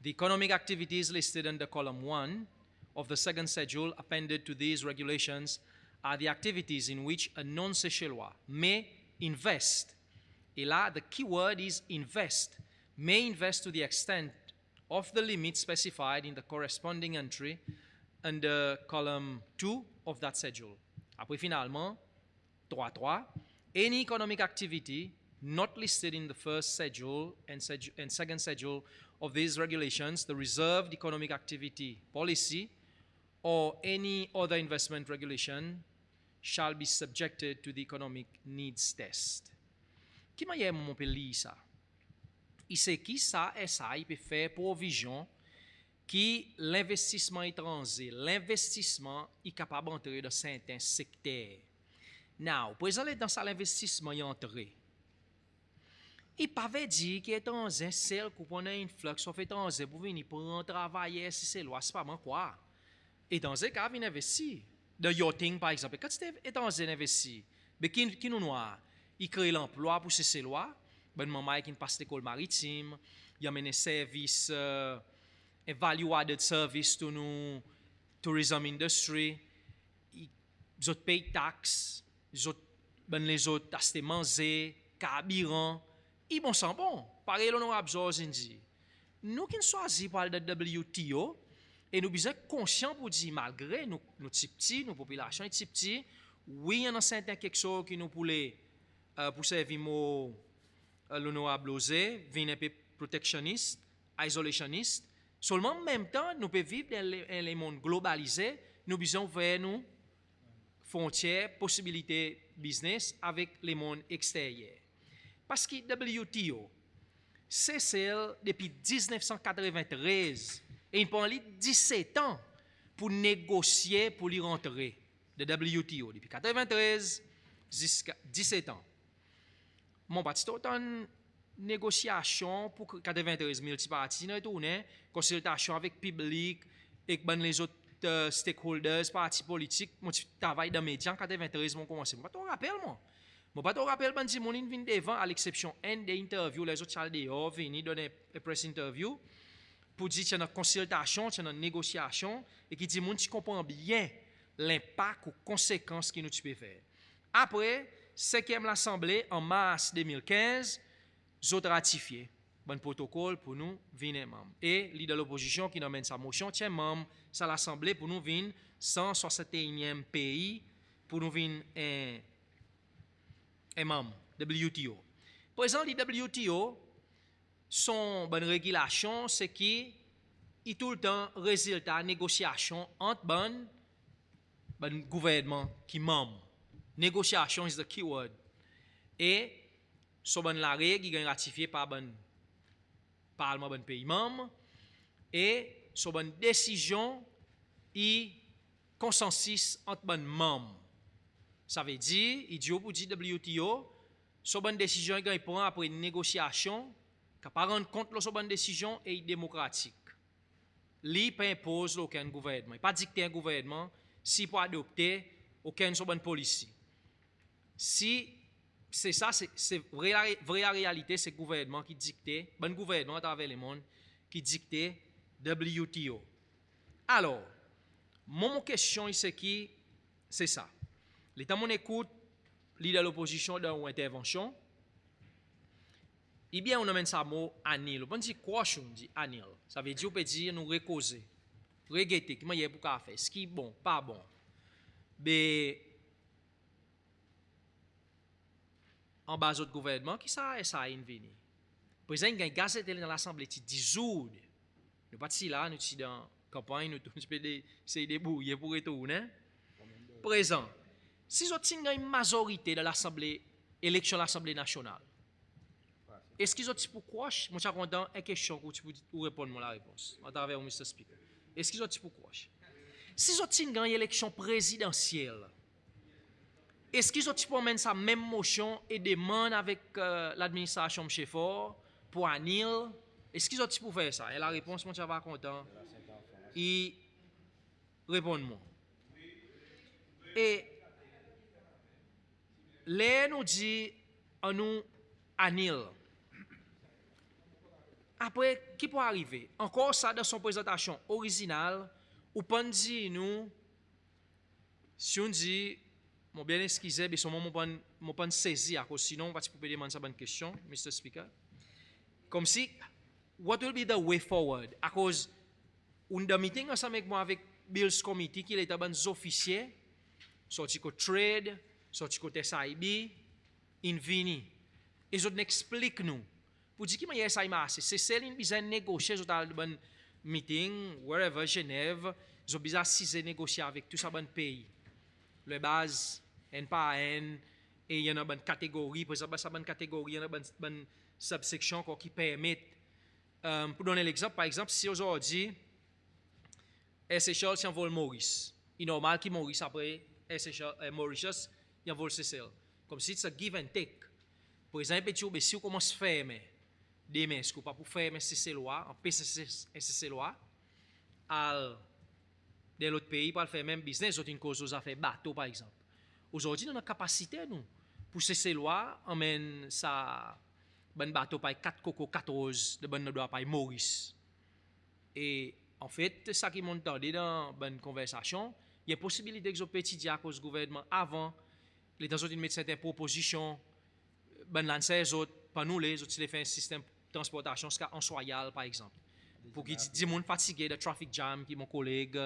the economic activities listed under column 1 of the second schedule appended to these regulations are the activities in which a non-Seychellois may invest. Et là, the key word is invest. May invest to the extent of the limit specified in the corresponding entry under column 2 of that schedule. Après, finalement, 3.3, any economic activity not listed in the first schedule and second schedule of these regulations, the reserved economic activity policy, or any other investment regulation shall be subjected to the economic needs test. Qui m'a dit mon pays ça? Il sait qui ça et ça, il peut faire provision qui l'investissement étranger, l'investissement est capable d'entrer dans certains secteurs. Now, pour exemple, dans ça l'investissement est entré. Il pas veut dire qu'il est étranger, celle qui prend un influx of étranger pour venir pour travailler si c'est loi, c'est pas moi quoi. Étranger qui a venir investir. Dans yachting par exemple, quand c'est étranger investir, mais qui nous noir, il crée l'emploi pour ces lois. Ben maman qui passe l'école maritime, il amène service value added service to nous tourism industry, ils autres payent taxes, les autres acheter manger, carburant, ils bon sang bon. Pareil l'honorable Georges dit. Nous qui choisissons par le WTO et nous sommes conscients pour dire malgré nous petits, nos populations petits, oui, il y en a certains quelque chose qui nous pouvons pour servir l'honorable Osé, venir un peu protectionniste, isolationniste. Seulement en même temps, nous pouvons vivre dans le monde globalisé, nous besoin vers nous frontières, possibilités business avec les mondes extérieurs. Parce que WTO, c'est celle depuis 1993 et il prend 17 ans pour négocier pour y rentrer de WTO depuis 1993 jusqu'à 17 ans. Mon parti autant négociation pour 93 multipartis nous tourné consultation avec public et les autres stakeholders partis politiques mon travail dans médias en 93 mon commencé pas te rappelle moi pas te rappelle bandi mon vinn devant à l'exception un des interviews les autres salles dehors venir donner une press interview pour dire qu'il y a une consultation qu'il y a une négociation et qui dit mon tu comprends bien l'impact ou conséquences que nous tu peux faire après 5e l'Assemblée en mars 2015, ont ratifié un protocole pour nous venir membre. Et leader de l'opposition qui nomme sa motion, tient membre, ça l'Assemblée pour nous venir 161e pays pour nous venir un membre WTO. Par exemple, les WTO, son bonne régulation, c'est que il tout le temps résultat négociation entre bon gouvernement qui membre. Négociation is the keyword. Et so bon la règle qui est ratifiée par bon parlement bon pays membre et so bonne décision et consensus entre bon membres. Ça veut dire, il dit pour dire WTO, so bonne décision il prend après une négociation, qui pas rendre compte de so bonne décision et démocratique. Li pas impose aucun gouvernement, il pas dicter un gouvernement si pour adopter aucune so bonne policy. Si c'est ça, c'est vraie réalité, c'est le gouvernement qui dictait, bon gouvernement à travers le monde qui dictait WTO. Alors, mon question ici qui c'est ça. L'État mon écoute, leader de l'opposition dans une intervention. Eh bien, on amène ça mot anil. On dit quoi, on dit anil. Ça veut dire, on peut dire nous recauser, regretter, comment il y a pour faire, ce qui est bon, pas bon. Mais en bas de gouvernement, qui ça a venu? Président, il y a un gaz dans l'Assemblée qui dissout. Nous pas là, nous sommes dans la campagne, nous sommes débrouillés pour retourner. Présent. Si vous avez une majorité de l'Assemblée, élection de l'Assemblée nationale, est-ce qu'ils ont dit pourquoi? Moi, je suis content une question que vous répondre à la réponse à travers Mr. Speaker. Est-ce qu'ils ont dit pourquoi? Si vous avez une élection présidentielle, est-ce qu'ils ont dit pour mettre sa même motion et demande avec l'administration M. Fort pour annil? Est-ce qu'ils ont dit pour faire ça? Et la réponse, moi, je suis content. Et répondez-moi. Et les nous dit à nous annil. Après, qui peut arriver? Encore ça dans son présentation originale, ou pas dit nous, si on dit, mon bien excusé, mais mon pas saisi, à cause sinon, on va te demander ça bonne question, Mr. Speaker. Comme si, what will be the way forward? À cause, on a meeting ensemble avec moi avec Bills Committee, qui est un officier, sorti côté trade, sorti côté SIB, invini. Et je n'explique nous. Pour dire qu'il y a ça, c'est celle qui besoin de négocier, dans un meeting, wherever, Genève, ils ont besoin de négocier avec tout ça, bon pays. Le base, N par N, et il y a une bonne catégorie, par exemple, ça bonne catégorie, il y a une bonne subsection qui permet, pour donner l'exemple, par exemple, si aujourd'hui, SHL, si on vole Maurice, il est normal qu'il Maurice après, Mauritius, il vole Seychelles. Comme si c'est un give and take. Par exemple, si on commence à fermer, demain, ce qu'on pas pour fermer Seychelles, en PCC Seychelles, dans l'autre pays, pour faire même business, une cause aux affaires bateau, par exemple. Aujourd'hui, nous avons la capacité, nous, pour Seychelles, emmène ça, bon bateau par 4 coco 14, de bon doigt par Maurice. Et en fait, ça qui m'a entendu dans une conversation, il y a possibilité que je peux étudier à cause du gouvernement avant, les dans une médecine des propositions, ben lancer les autres, pas nous les autres, ils font un système de transportation en soyal, par exemple. Pour qu'ils disent, des gens fatigués de traffic jam, qui mon collègue,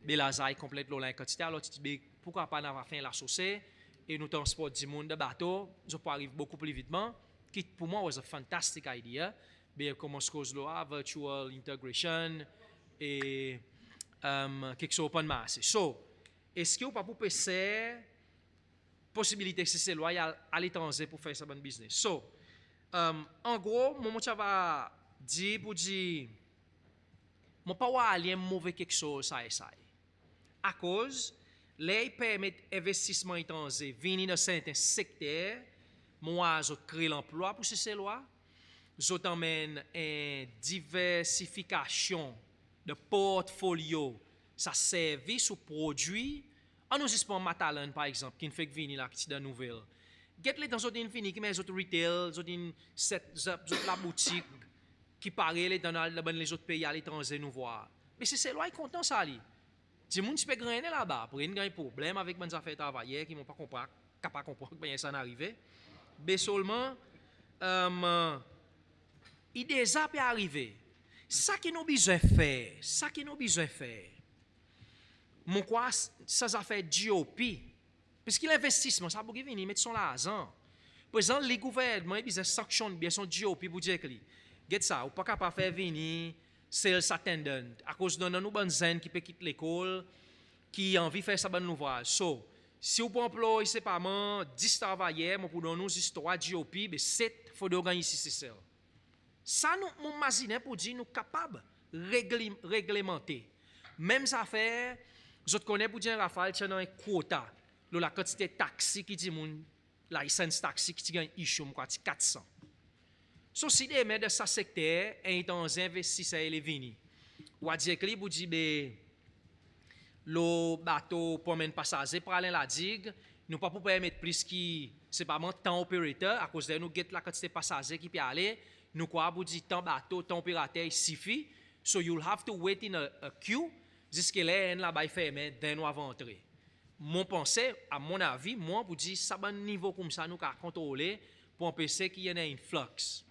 Belazaï complète l'olin quantité, alors tu dis, pourquoi pas n'avoir fait la chaussée, et nous transportons des gens de bateau, je peux arriver beaucoup plus vitement, qui pour moi was a fantastic idea, mais comment se cause là, virtual integration, et quelque chose open masse. So, est-ce que vous pas pour passer possibilité que c'est loyal à l'étranger pour faire ça bon business? So, en gros, mon ça va dire pour dire, mon pas va aller mauvais quelque chose ça et ça. À cause, les permettent investissement étranger venir dans certains secteurs, moi je crée l'emploi pour ces lois, je t'emmène une diversification de portfolio, ça service ou produit. En nous espérant Matalan, par exemple, qui ne fait que venir là, qui est nouvelle. Get les dans une fini, qui met les autres retail, la boutique, qui paraît dans les autres pays à l'étranger nous voir. Mais c'est loin content ça li. Si moun peut grainer là-bas, pour une grand problème avec mes affaires travailleurs qui m'ont pas comprendre, capable comprendre que ça n'arrive. Mais seulement il déjà peut arriver. Ça qui nous besoin faire. Mon quoi, ça fait GOP. Parce que l'investissement, ça peut venir mettre son l'argent. Par exemple, les gouvernements, ils sanctionnent bien son GOP pour dire que, get ça, ou pas capable faire venir sales attendant, à cause de nous bonnes zen qui peut quitter l'école, qui a envie de faire ça bon ouvrage. So, si vous employez, c'est pas moi, 10 travailleurs, pour donner nous histoire GOP, mais 7 faut organiser c'est ça. Nous, mon imagine pour dire nous capables de réglementer. Même ça fait, je connais pour dire Raphaël, tu as un quota, la quantité de taxi qui dit mon license taxi qui gagne issue, 400. So, si des maires de ce secteur, étant investisseurs et les vini, ou à dire que les vous dit, le bateau pour mener passager pour aller la digue, nous pas pour permettre plus qui, c'est pas mon temps opérateur, à cause de nous get la quantité de passagers qui peut aller, nous quoi vous dit temps bateau, temps opérateur, il suffit, so you'll have to wait in a queue, jusqu'à là-bas il fermé, then nous avons entrer. Mon pensée, à mon avis, moi, vous dis, ça bon niveau comme ça, nous qu'à contrôler pour empêcher qu'il y ait un influx.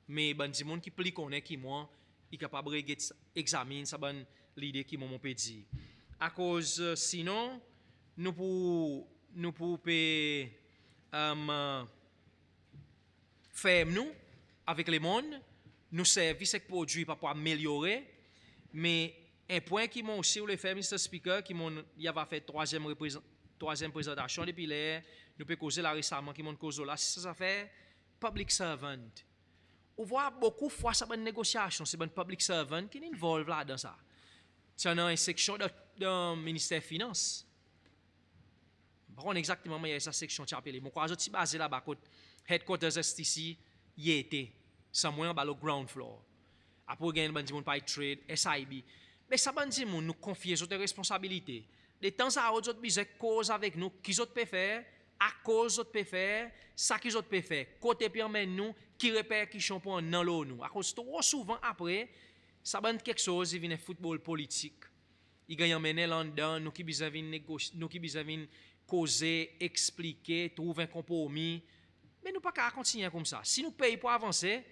Mais ben di monde qui plus connaît qui moi, il capable de examiner ça bon l'idée qui m'ont peut dire. À cause sinon nous pour faire nous avec les monde, nous services et produits pour améliorer, mais un point qui m'a aussi le fait Mr. Speaker qui m'ont il avait fait troisième présentation depuis là, nous peut causer là récemment qui m'ont causé là, ça fait public servant. On voit beaucoup de fois ça bonne négociation, c'est bonne public servant qui involve là dans ça. C'est une section de ministère des Finances. Bon exactement mais il y a cette section qui appelé. Mon quoi je suis basé là-bas côté headquarters STC y était sans moins bas le ground floor. Après gain ban di moun pay trade SIB. Mais ça ban di moun nous confier sur des responsabilités. De temps à autre autres besoin cause avec nous qui autres peut faire à cause autres peut faire ça qui autres peut faire côté permet nous qui répercussion pour dans l'eau nous à cause trop souvent après ça ban quelque chose il vient football politique il gagne mener London nous qui besoin négocier nous qui besoin causer expliquer trouver un compromis mais nous pas qu'à continuer comme ça si nous payons pour avancer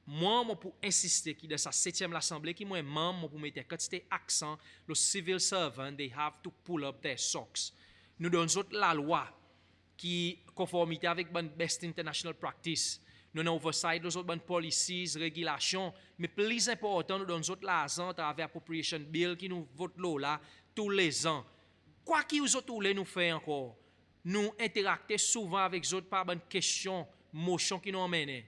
moi pour insister qui dans sa 7e l'assemblée qui moi membre pour mettre quantité accent le civil servant they have to pull up their socks nous donnons la loi qui conformité avec bonne best international practice. Nous avons oversight nos autres bonnes policies, régulations, mais plus important nous donnons autres l'argent à travers appropriation bill qui nous vote là tous les ans. Quoi qu'ils nous autres nous fait encore, nous interacter souvent avec les autres par bonne question, motion qui nous emmène.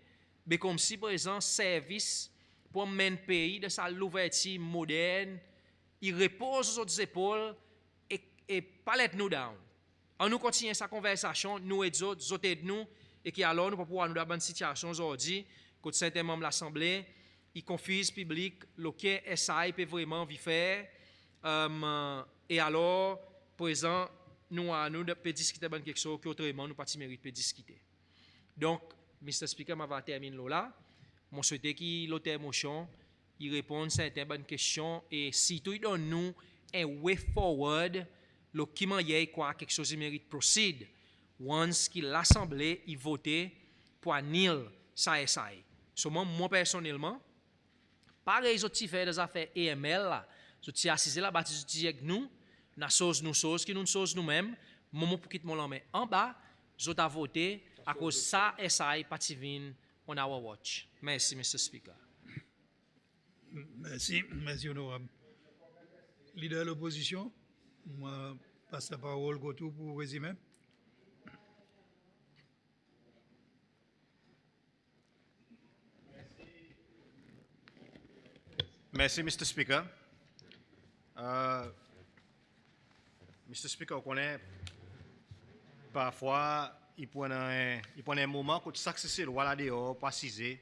Mais comme si par exemple service pour mener pays de sa l'ouverture moderne, il repose aux autres épaules et pas let nous down. On nous continue sa conversation, nous et d'autres aident nous, et qui alors nous pour pouvoir nous dans une situation aujourd'hui, quand certains membres de l'Assemblée, ils confusent le public, lequel SAI peut vraiment vivre faire, et alors, présent, nous peut discuter de quelque chose qu'autrement nous pas mérite de discuter. Donc, Mr. Speaker, je vais terminer là. Je souhaite que l'auteur motion, il réponde à certaines bonnes questions, et surtout, il donne nous un way forward, le qui y quoi quelque chose qui mérite proceed once qu'il l'assemblée il voté pour annul ça. So moi personnellement pareil je ti fait des affaires AML là je ti assisé là bâti avec nous na chose qui nous chose nous-mêmes moment pour quitter mon main en bas je t'a voté à cause ça SI pativine on our watch. Merci Mr. Speaker. Merci honorable. Leader de l'opposition, moi passe la parole Gotou pour résumer. Merci, Mr. Speaker. Mr. Speaker, on connaît parfois, il prend un moment quand ça c'est le là dehors, pour assiser,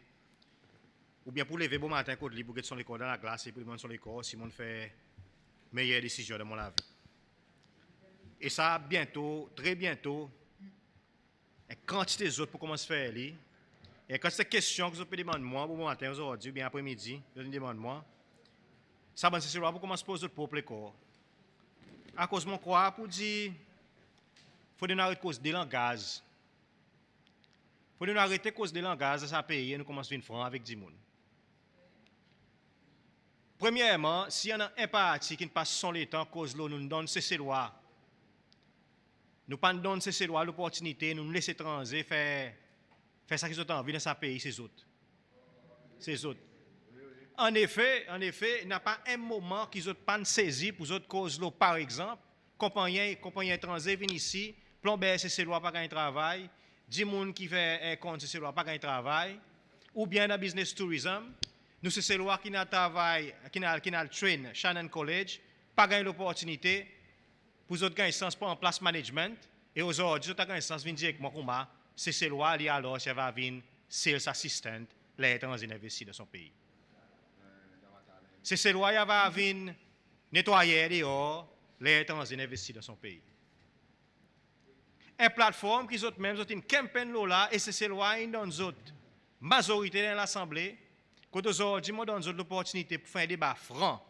ou bien pour lever bon matin, quand il pour son école dans la glace, et pour demander son école, si on fait meilleure décision de mon avis. Et ça, bientôt, très bientôt, une quantité d'autres pour commencer à faire. Et quand c'est question que vous pouvez demander moi, bon matin, aujourd'hui, ou bien après-midi, vous demandez moi, ça, c'est pour commencer à poser le propre corps. À cause de mon croix, pour dire, il faut arrêter cause de langage. Il faut arrêter cause de langage dans ce pays et nous commençons à faire franc avec 10 personnes. Premièrement, s'il y en a un parti qui ne passe son temps, cause de nous donne ces lois. Nous ne donnons pas ces lois l'opportunité, nous nous laissons transer, faire ça qu'ils ont envie dans ce pays, ces autres. En effet, il n'y a pas un moment qu'ils ont pas saisi pour autres causes là, par exemple, compagnie étranger viennent ici, plomber c'est loi pas gain travail, 10 moun qui fait compte c'est loi pas gain travail, ou bien dans business tourism, nous c'est loi qui n'a travail, qui n'a train Shannon College, pas gain l'opportunité pour autres gain sens pour en place management et aujourd'hui autres gain sens venir directement comme c'est loi li alors ça va venir sales assistant les étrangers investir dans son pays. C'est loi qui va venir nettoyer dehors les étrangers investis dans son pays. Une plateforme qui ont même une campagne là et c'est loi dans une majorité dans l'Assemblée quand aujourd'hui moi donne l'opportunité pour faire un débat franc.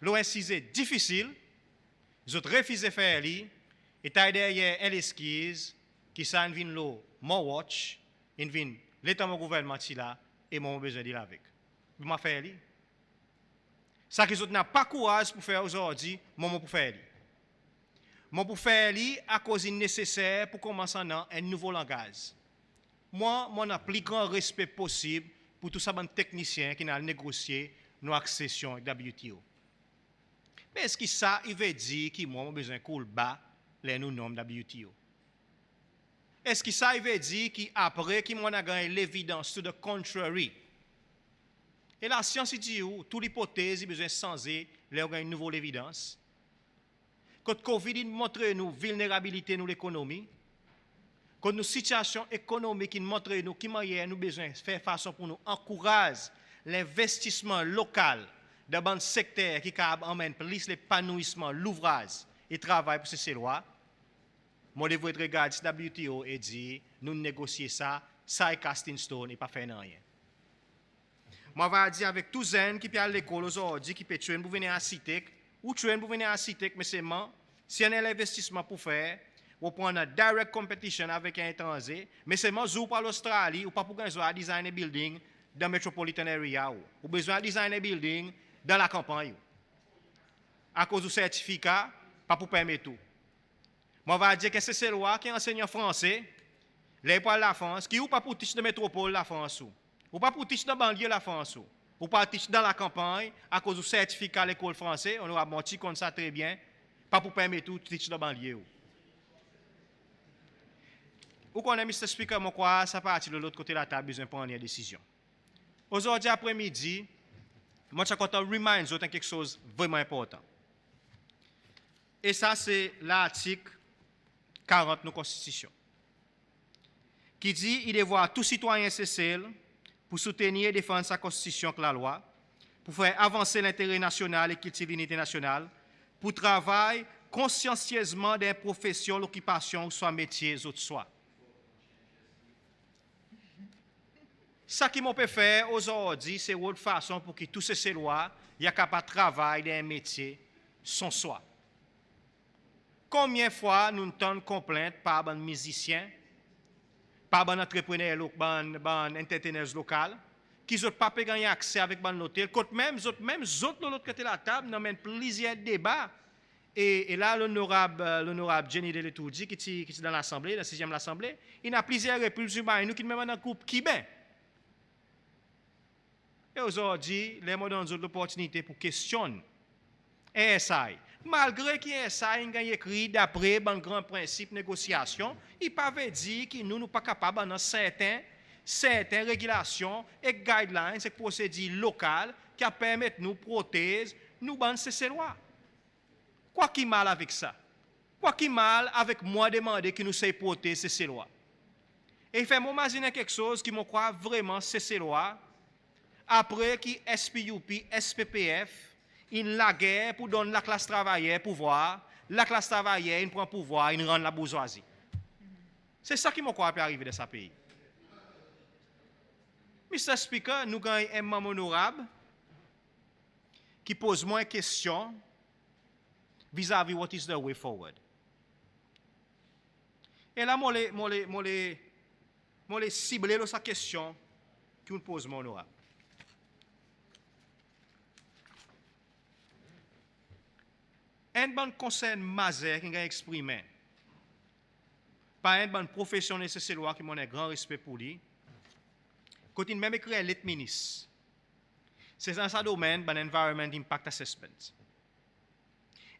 L'OSCI est difficile, ils ont refusé de faire li et taille derrière un esquisse qui s'en vient l'eau mon watch, il vient l'état mon gouvernement là et mon besoin d'y avec. Vous m'a fait li. Ça qu'ils n'ont pas courage pour faire aujourd'hui, moi pour faire. Moi pour faire à cause nécessaire pour commencer un nouveau langage. Moi, j'ai le plus grand respect possible pour tous ces techniciens qui ont négocié nos accessions avec WTO. Mais est-ce que ça, il veut dire que moi, j'ai besoin de cool bas les nous noms WTO? Est-ce que ça, il veut dire qu'après, que moi, j'ai gagné l'évidence to the contrary? Et la science dit où toute l'hypothèse a besoin de changer, là on a une nouvelle évidence. Quand Covid montre nous vulnérabilité de l'économie, quand nos situations économiques montrent nous qui manière nous besoin de faire façon pour nous encourager l'investissement local dans un secteur qui amène plus l'épanouissement, l'ouvrage et le travail pour ces lois. Moi, je vais regarder WTO et dire nous négocier ça est casting stone et pas faire rien. Moi, je vais dire avec tous les gens qui sont à l'école aujourd'hui, qui peuvent tuer pour venir à CITEC, ou tuer pour venir à CITEC, mais c'est moi, si on a l'investissement pour faire, on prend une direct competition avec un étranger, mais c'est moi, je pour l'Australie, ou pas pour gagner design building dans le metropolitan area, ou besoin de design building dans la campagne. À cause du certificat, pas pour permettre tout. Moi, je vais dire que c'est ces lois qui enseignent français, les pour la France, qui ou pas pour teach de métropole la France. Ou pas pour teach dans la banlieue la France. Ou pas teach dans la campagne, à cause du certificat à l'école française, on aura menti comme ça très bien, pas pour permettre tout teach dans la banlieue. Ou qu'on a Mr. Speaker, moi crois, ça partit de l'autre côté de la table, besoin de prendre une décision. Aujourd'hui après-midi, moi je suis content de reminder quelque chose de vraiment important. Et ça, c'est l'article 40 de nos constitutions, qui dit il devoir tout citoyen cesser pour soutenir et défendre sa constitution que la loi, pour faire avancer l'intérêt national et cultiver l'unité nationale, pour travailler consciencieusement dans une profession, l'occupation, soit métier, ou soit. Ça qui m'a peut faire aujourd'hui, c'est une façon pour que tous ces lois, il y a capable de travailler dans un métier sans soi. Combien de fois nous entendons complaintes par un musicien, par un entrepreneur, par un entertainer local, qui n'ont pas gagné accès avec un hôtel, quand même autres de l'autre côté de la table, nous mènent plusieurs débats. Et là, l'honorable Jenny Deletourdi, qui est dans l'Assemblée, la 6e Assemblée, il y a plusieurs républiques humaines, nous qui même dans un groupe qui ben. Et aujourd'hui, les mots donnent l'opportunité pour questionner ESI. Malgré que ESI a écrit d'après un grand principe de négociation, il ne peut pas dire que nous ne sommes pas capables de certaines régulations et guidelines et procédures locales qui permettent de nous protéger, nous ban ces lois. Quoi qui mal avec ça? Quoi qui mal avec moi demander que nous soyons protéger ces lois? Et il fait m'imaginer quelque chose qui me croit vraiment ces lois. Après que SPUP, SPPF, il la guerre pour donner la classe travaillère pouvoir, la classe travaillère il prend pouvoir, il rend la bourgeoisie. C'est ça qui me croit peut arriver dans ce pays. Mr. Speaker, nous avons un membre honorable qui pose moins de questions vis-à-vis what is the way forward. Et là, moi, je ciblé sa question qui me pose mon honorable. Un bon conseil majeur qui a exprimé par un bon professionnel de ces lois qui m'a un grand respect pour lui, quand il même écrit à l'être ministre, c'est dans ce domaine, ben Environment Impact Assessment.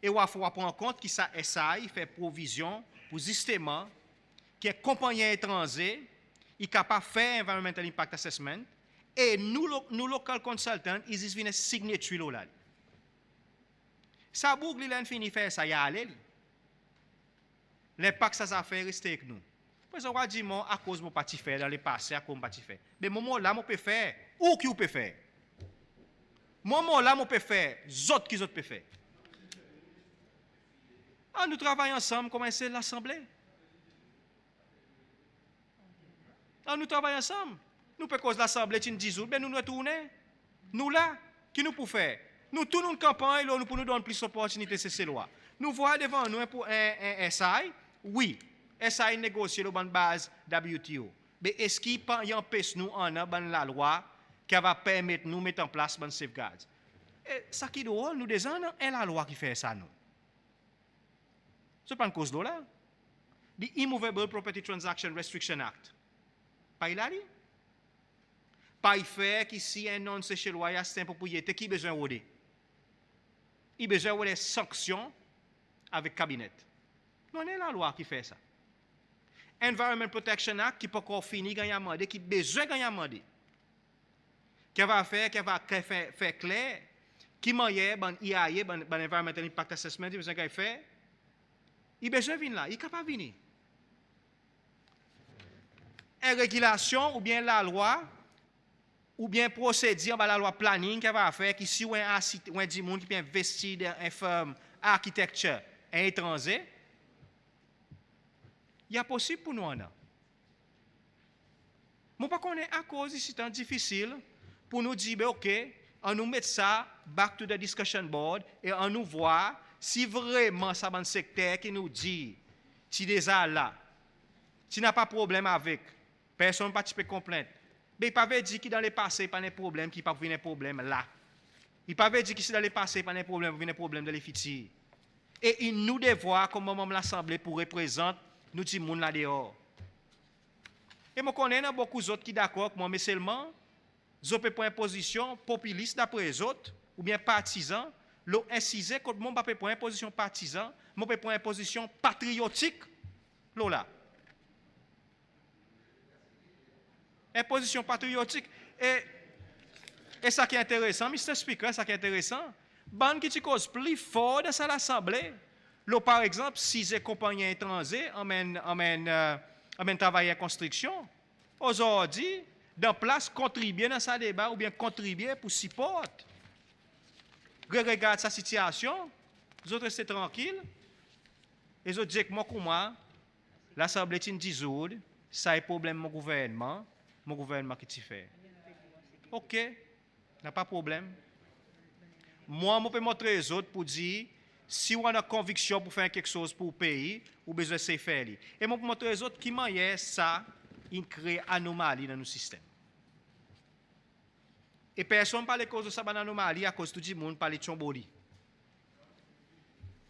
Et il faut prendre en compte que ça SAI fait provision pour justement que les compagnies étrangères sont capables de faire Environmental Impact Assessment et nous local consultants, ils viennent signature là. Ça boucle, il a fini faire ça, il y a allé. L'impact ça fait rester avec nous. Parce que on va dire, à cause de mon parti faire dans le passé, à cause de mon parti faire. Mais moment là, on peut faire. Où qui on peut faire? Moment là, on peut faire. Autres qui autres peut faire. Ah, nous travaillons ensemble, commencer l'Assemblée. Ah, nous travaillons ensemble. Nous pouvons cause l'Assemblée, tu nous dis, ben nous retournons. Nous là, qui nous pouvons faire? Nous tournons une campagne, nous pour nous donner plus d'opportunités, c'est ces lois. Nous voyons devant nous pour un SI, oui, SI négocier le bonne base WTO. Mais est-ce qu'il empêche nous en la loi qui va permettre nous mettre en place une safeguard? Et ça qui est drôle, nous disons, c'est la loi qui fait ça, nous. Ce n'est pas une cause de là. The Immovable Property Transaction Restriction Act. Pas il a dit? Pas il fait qu'ici un non c'est chez loi, il y a une propriété qui a besoin de il a besoin de sanctions avec le cabinet. Non, c'est la loi qui fait ça. Environment Protection Act qui peut encore finir gagner amendé, qui a besoin de gagner amendé. Qui va faire clair, qui m'a IAE, Environmental Impact Assessment, il a besoin de faire. Il a besoin de venir là, il est capable de venir. Une régulation ou bien la loi, ou bien procédure dans la loi planning qui va faire, qui si on a un monde qui peut investir dans une firme architecture étranger, il y a possible pour nous en a. Mais pas qu'on est à cause ici c'est difficile pour nous dire, ben, OK, on nous met ça back to the discussion board et on nous voit si vraiment ça un secteur qui nous dit, tu déjà là, tu n'as pas de problème avec, personne ne participe à complainte. Mais il ne peut pas dire que dans le passé, il n'y a pas de problème, qu'il n'y a pas de problème là. Il ne peut pas dire que si dans le passé, il n'y a pas de problème, il y a des problèmes dans les futurs. Et il nous devoir, comme membre de l'Assemblée, pour représenter, nous disons, moun là dehors. Et je connais beaucoup d'autres qui sont d'accord avec moi, mais seulement, je peux prendre une position populiste d'après les autres, ou bien partisan, l'on incisé contre moi, je peux prendre une position partisan, je peux prendre une position patriotique, là. Une position patriotique. Et ça qui est intéressant, Mr. Speaker, ça qui est intéressant, ban qui cause plus fort dans l'Assemblée. Là, par exemple, si les compagnies étrangères amènent travailler à construction, aujourd'hui, dans place, contribuer dans ce débat ou bien contribuer pour supporter. Regarde sa situation, les autres restent tranquilles, et les autres disent que moi, l'Assemblée est dissoute, ça est problème mon gouvernement qui t'y fait. OK, n'a pas de problème. Moi, je peux montrer les autres pour dire, si on a une conviction pour faire quelque chose pour le pays, ou besoin de faire. Et je peux montrer les autres qui manière ça, il crée anomalie dans nos systèmes. Et personne ne parle de cause de ça, anomalie à cause de tout le monde parle de Chomboli.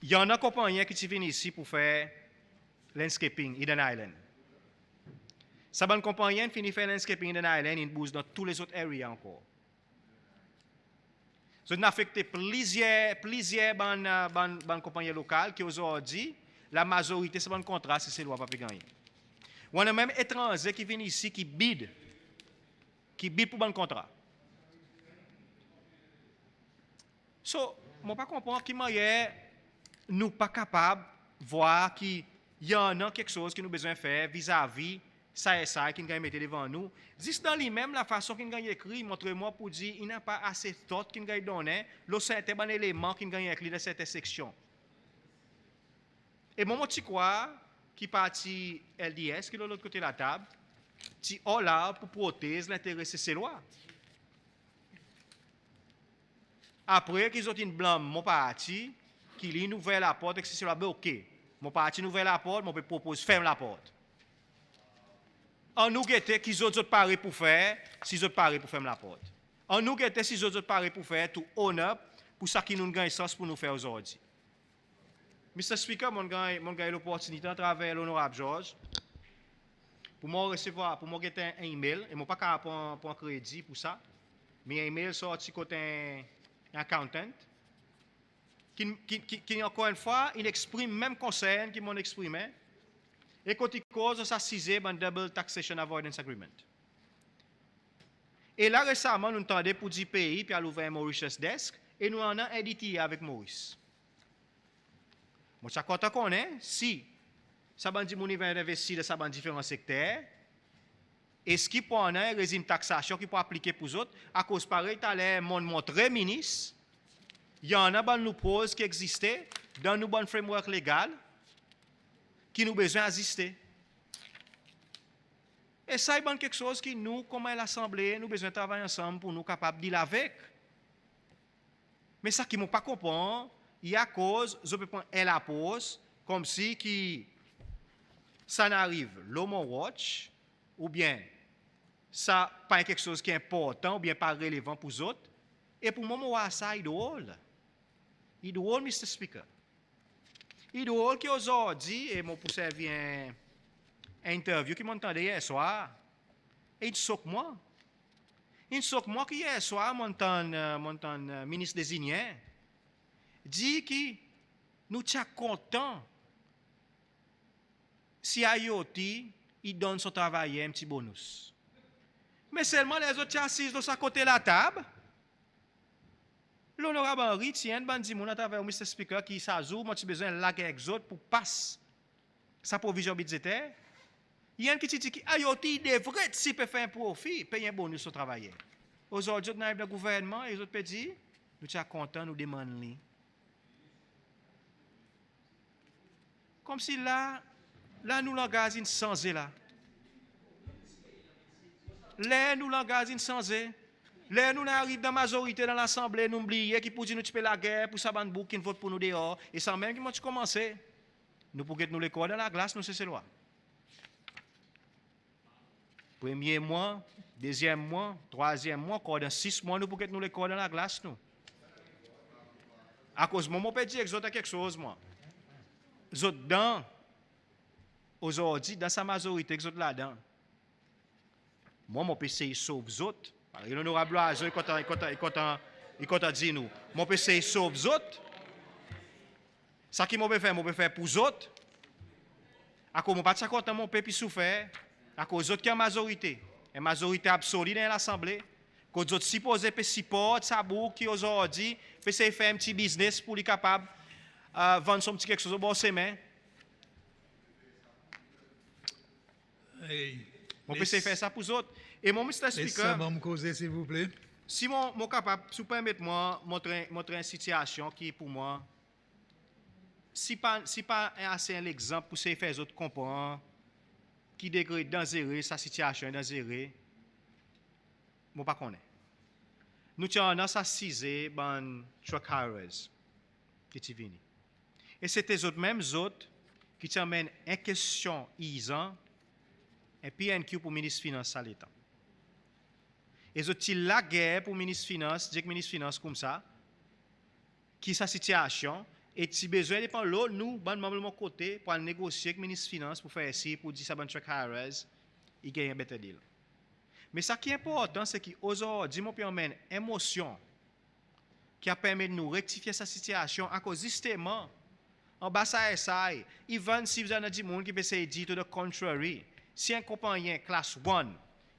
Il y en a des compagnies qui viennent ici pour faire landscaping, Eden Island. Ça bonne compagnie finit faire landscaping Eden Island, il bouge dans tous les autres areas encore. Ça a affecté plusieurs bonnes compagnies locales qui aujourd'hui, la majorité, c'est bon contrat, c'est loi pas gagner. On a même étrangers qui viennent ici, qui bident pour bon contrat. So, je ne comprends pas comment nous ne sommes pas capables de voir qu'il y en a quelque chose que nous avons besoin de faire vis-à-vis ça qui nous a mis devant nous. Juste dans lui-même, la façon qu'il nous a écrit, montre-moi pour dire qu'il n'y a pas assez de thought qu'il nous a donné, le certain élément qu'il nous a écrit dans cette section. Et moi, je crois qui parti LDS, qui est de l'autre côté de la table, qui est là pour protéger l'intérêt de ces lois. Après qu'ils ont une blâme, mon parti, qui lui nous ouvre la porte, et que c'est là, OK. Mon parti nous ouvre la porte, mon propose ferme la porte. En nous guetter qu'ils ont paré pour faire, s'ils ont paré pour fermer la porte. En nous guetter s'ils ont paré pour faire tout honneur pour ça qui nous gagne sens pour nous faire aujourd'hui. Mr. Speaker, mon gagne l'opportunité à travers l'honorable George pour moi recevoir, pour moi guetter un email et moi pas capable pour un crédit pour ça. mi email sorti côté un accountant, qui encore une fois, il exprime même conseil qui m'ont exprimé, et quand il cause ça cisé dans Double Taxation Avoidance Agreement. Et là, récemment, nous entendons pour 10 pays, puis à l'ouvert Mauritius Desk, et nous en avons édité avec Maurice. Moi, je suis qu'on est, si ça va dire qu'on va investir dans différents secteurs, et ce qui peut en un régime de taxation qui peut appliquer pour les autres, à cause pareil, tu as montré, ministre, il y en a qui nous pose qui existait dans nos bon framework légal qui nous besoin d'assister. Et ça, c'est quelque chose qui nous, comme l'Assemblée, nous besoin de travailler ensemble pour nous capables de dealer avec. Mais ça qui ne m'a pas compris, il y a cause, je peux prendre la pause, comme si qui, ça n'arrive, l'Homo Watch, ou bien ça pas quelque chose qui est important, ou bien pas relevant pour les autres. Et pour moi, ça, c'est drôle. C'est drôle, Mr. Speaker. C'est drôle qu'aujourd'hui, et mon pour servir un interview qui m'entendait hier soir, et il choque moi. Il choque moi qu'hier soir, mon ministre désigné, dit que nous sommes contents si IoT, il donne son travail un petit bonus. Mais seulement les autres assis de sa côté de la table. L'honorable Henri tient un à travers Mr. Speaker qui s'ajoute, moi, j'ai besoin de laguer avec les autres pour passer sa provision budgétaire. Il y a un qui dit que IoT devrait, si peut faire un profit, payer un bonus au travail. Aujourd'hui, nous avons le gouvernement et les autres peuvent dire, nous sommes contents, nous demandons. Comme si là nous l'engagons sans là. Là, nous l'engagons sans là, nous arrivons dans la majorité dans l'Assemblée, nous oublions qui pour dire nous tuer la guerre, pour ça, nous qui vote pour nous dehors, et sans même qui commencer. Nous pouvons nous les corps dans la glace, nous c'est loi. Premier mois, deuxième mois, troisième mois, corps dans 6 mois, nous pouvons nous les corps dans la glace, nous. À cause de moi, je peux dire que j'ai quelque chose, moi. J'ai dans, aujourd'hui, dans sa majorité, que j'ai là-dedans. Moi, mon PC sauve les autres. L'honorable Loiseau, il compte dire nous. Mon PC sauve les autres. Ça qui m'a fait pour les autres. À cause de mon pas content, mon pays souffert. À cause des autres qui ont majorité. Une majorité absolue dans l'Assemblée. Que les autres supposés support, ça boucle qui aujourd'hui, PC fait un petit business pour les capables de vendre son petit quelque chose au bon semaine. Mon PC fait ça pour les autres. Et mon Mr. Speaker, me causer, s'il vous plaît. si mon capable, si vous permettez moi montrer une situation qui pour moi, si pas assez l'exemple pour faire les autres comprendre qui degré dangereux, sa situation est dangereuse, je ne pas connaître. Nous avons à ciser ban truck hires qui sont venus. Et c'est les autres mêmes autres qui t'amènent une question isant et puis un pour le ministre des Finances à l'État. Et ils ont la guerre pour le ministre des Finances, dire que le ministre des Finances comme ça, qui sa situation, et si besoin de prendre l'autre, nous, de mon côté, pour négocier avec le ministre des Finances, pour faire ici, pour dire ça, ban truck hires, il gagne un better deal. Mais ce qui est important, c'est qu'aujourd'hui, on peut amener une émotion qui a permis de nous rectifier sa situation à cause justement, en bas ça, even si vous avez des gens qui peuvent dire to the contrary, si un compagnon classe 1,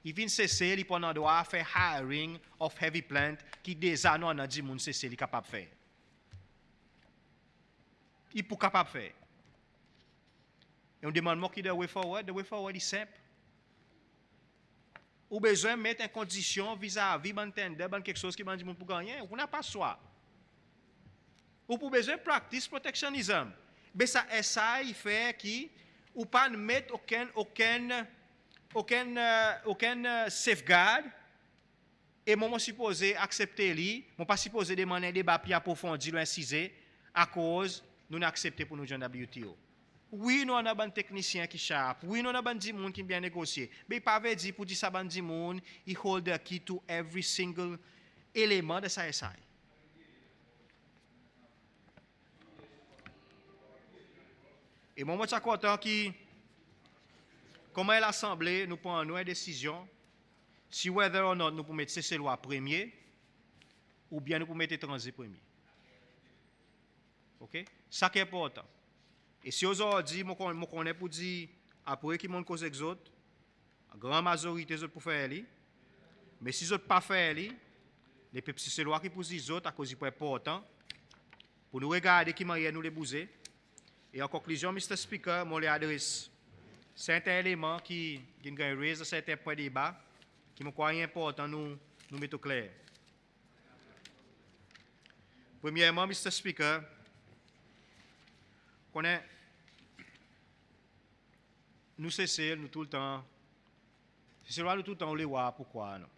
il vient cesser, il prend droit à faire hiring of heavy plant qui déjà non a dit moun cesser, il est capable de faire. Il est capable de faire. Et on demande moi qui the way forward est simple. Ou besoin de mettre en condition vis-à-vis de quelque chose qui va dire pour gagner, ou n'a pas choix. Ou pour besoin de practice protectionnism. Mais ça il fait qui ou pas mettre aucun safeguard et moi supposé accepter lui, moi pas supposé demander un débat plus approfondi ou incisé à cause nous n'accepter pour nous joindre WTO. Oui, nous avons des techniciens qui sharp. Oui, nous avons des gens qui bien négocier. Mais il pas dire pour dire ça des gens, il hold the key to every single élément de ça SI. Et moi, je suis content que, comment l'Assemblée nous prend une décision si whether or not nous pouvons mettre cessez-loi premier, ou bien nous pouvons mettre étranger premier. OK? Ça qui est important. Et si aujourd'hui, je connais pour dire, après qui monte cause les autres, la grande majorité des autres pour faire les, mais si les autres pas faire les cessez-loi qui pour les autres, à cause du important, pour nous regarder qui manière nous les bouser. Et en conclusion, Mr. Speaker, je adresse certains éléments qui ont raisé certains points de débat qui me croient important nous mettre au clair. Premièrement, Mr. Speaker, nous cessons nous tout le temps, c'est nous tout le temps on les voit pourquoi non.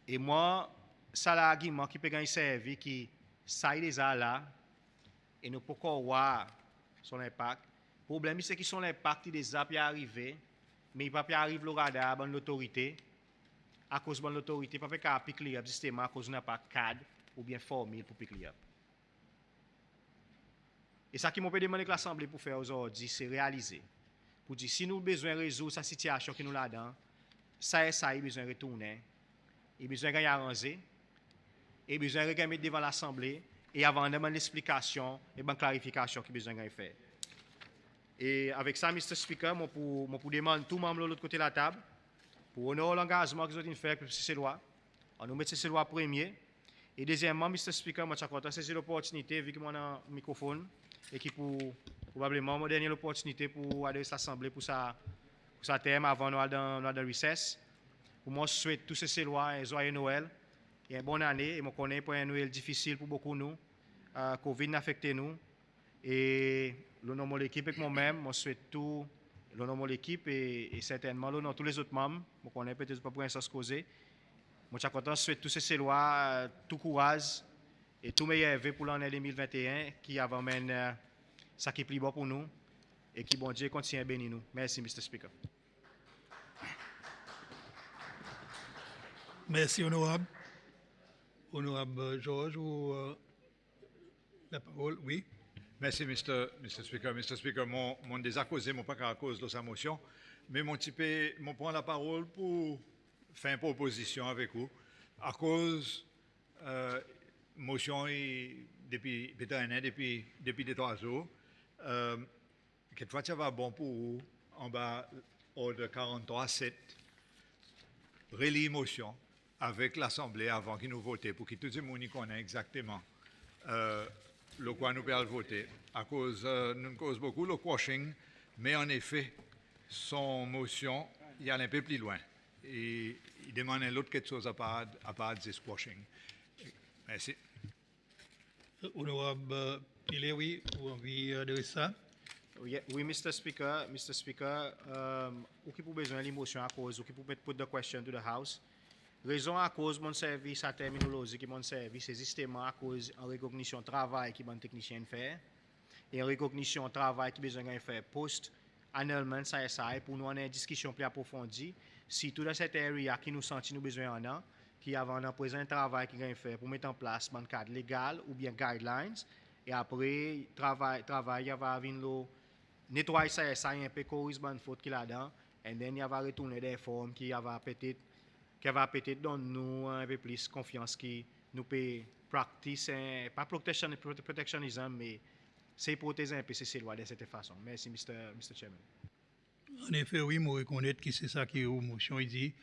Et moi, ça l'argument qui peut gagner servi qui ça est déjà là et nous pouvons voir son impact. Le problème c'est que son impact est déjà arrivé, mais il ne peut pas arriver au radar de l'autorité à cause de l'autorité, pas qu'à piquer le système à cause d'un pas cadre ou bien formule pour piquer. Et ça qui m'a demandé que l'Assemblée pour faire aujourd'hui, c'est réaliser. Pour dire si nous avons besoin de résoudre cette situation qui nous là-dedans, ça il a besoin de retourner, il a besoin de arranger, il a besoin de mettre devant l'Assemblée et avant de demander l'explication et une clarification qu'il a besoin de faire. Et avec ça, Mr. Speaker, je pour demander tout le monde de l'autre côté de la table pour honorer l'engagement qu'ils ont fait pour ces lois. On nous met ces lois premier. Et deuxièmement, Mr. Speaker, je suis content de saisir l'opportunité, vu que je un microphone, et qui probablement me donner l'opportunité pour adresser l'Assemblée pour sa thème avant Noël dans le recess. Pour moi, je souhaite tous ces lois un joyeux Noël et une bonne année. Et je connais pour un Noël difficile pour beaucoup de nous. Covid n'a affecté nous. Et le nom de l'équipe et moi-même, je souhaite tout le nom de l'équipe et certainement le nom de tous les autres membres. Je connais peut-être pas pour un sens causé. Je suis content, je souhaite tous ces lois, tout courage et tout meilleur pour l'année 2021 qui amène ça qui est plus bon pour nous et qui, bon Dieu, continue à bénir nous. Merci, Mr. Speaker. Merci, honorable. Honorable Georges, la parole, oui. Merci, Mr. Speaker. Mr. Speaker, mon désaccord, mon pas à cause de sa motion, mais mon prend la parole pour faire une proposition avec vous. À cause motion depuis depuis 3 jours, quelquefois ça va bon pour vous en bas ordre 43.7 relire motion avec l'Assemblée avant qu'ils nous votent pour que tout le monde connaisse exactement le quoi nous pouvons voter. À cause, nous cause beaucoup le quashing, mais en effet, son motion, il y a un peu plus loin. Et il demande l'autre quelque chose à part de squashing. Merci. Honorable Pilé, oui, vous avez de ça? Oui, Mr. Speaker. Mr. Speaker, ou qui pour besoin d'émotion à cause, ou qui pour put the question to the House. Raison à cause mon service, sa terminologie qui mon service, c'est justement à cause en recognition travail qui mon technicien fait, et en recognition travail qui besoin de faire post-annuellement, ça pour nous en une discussion plus approfondie, si tout dans cette area qui nous sentit nous besoin en an, qui avant un présent travail qui gagne faire pour mettre en place un cadre légal ou bien guidelines, et après travail va venir le nettoyer ça un peu corriger une faute qu'il a dedans, et then il va retourner des formes qui va peut-être donner nous un peu plus confiance qui nous peut practice pas protectionnisme mais c'est protéger un peu ces lois de cette façon. Merci Mr. Chairman. En effet, oui, je reconnais que c'est ça qui est au motion. Il dit,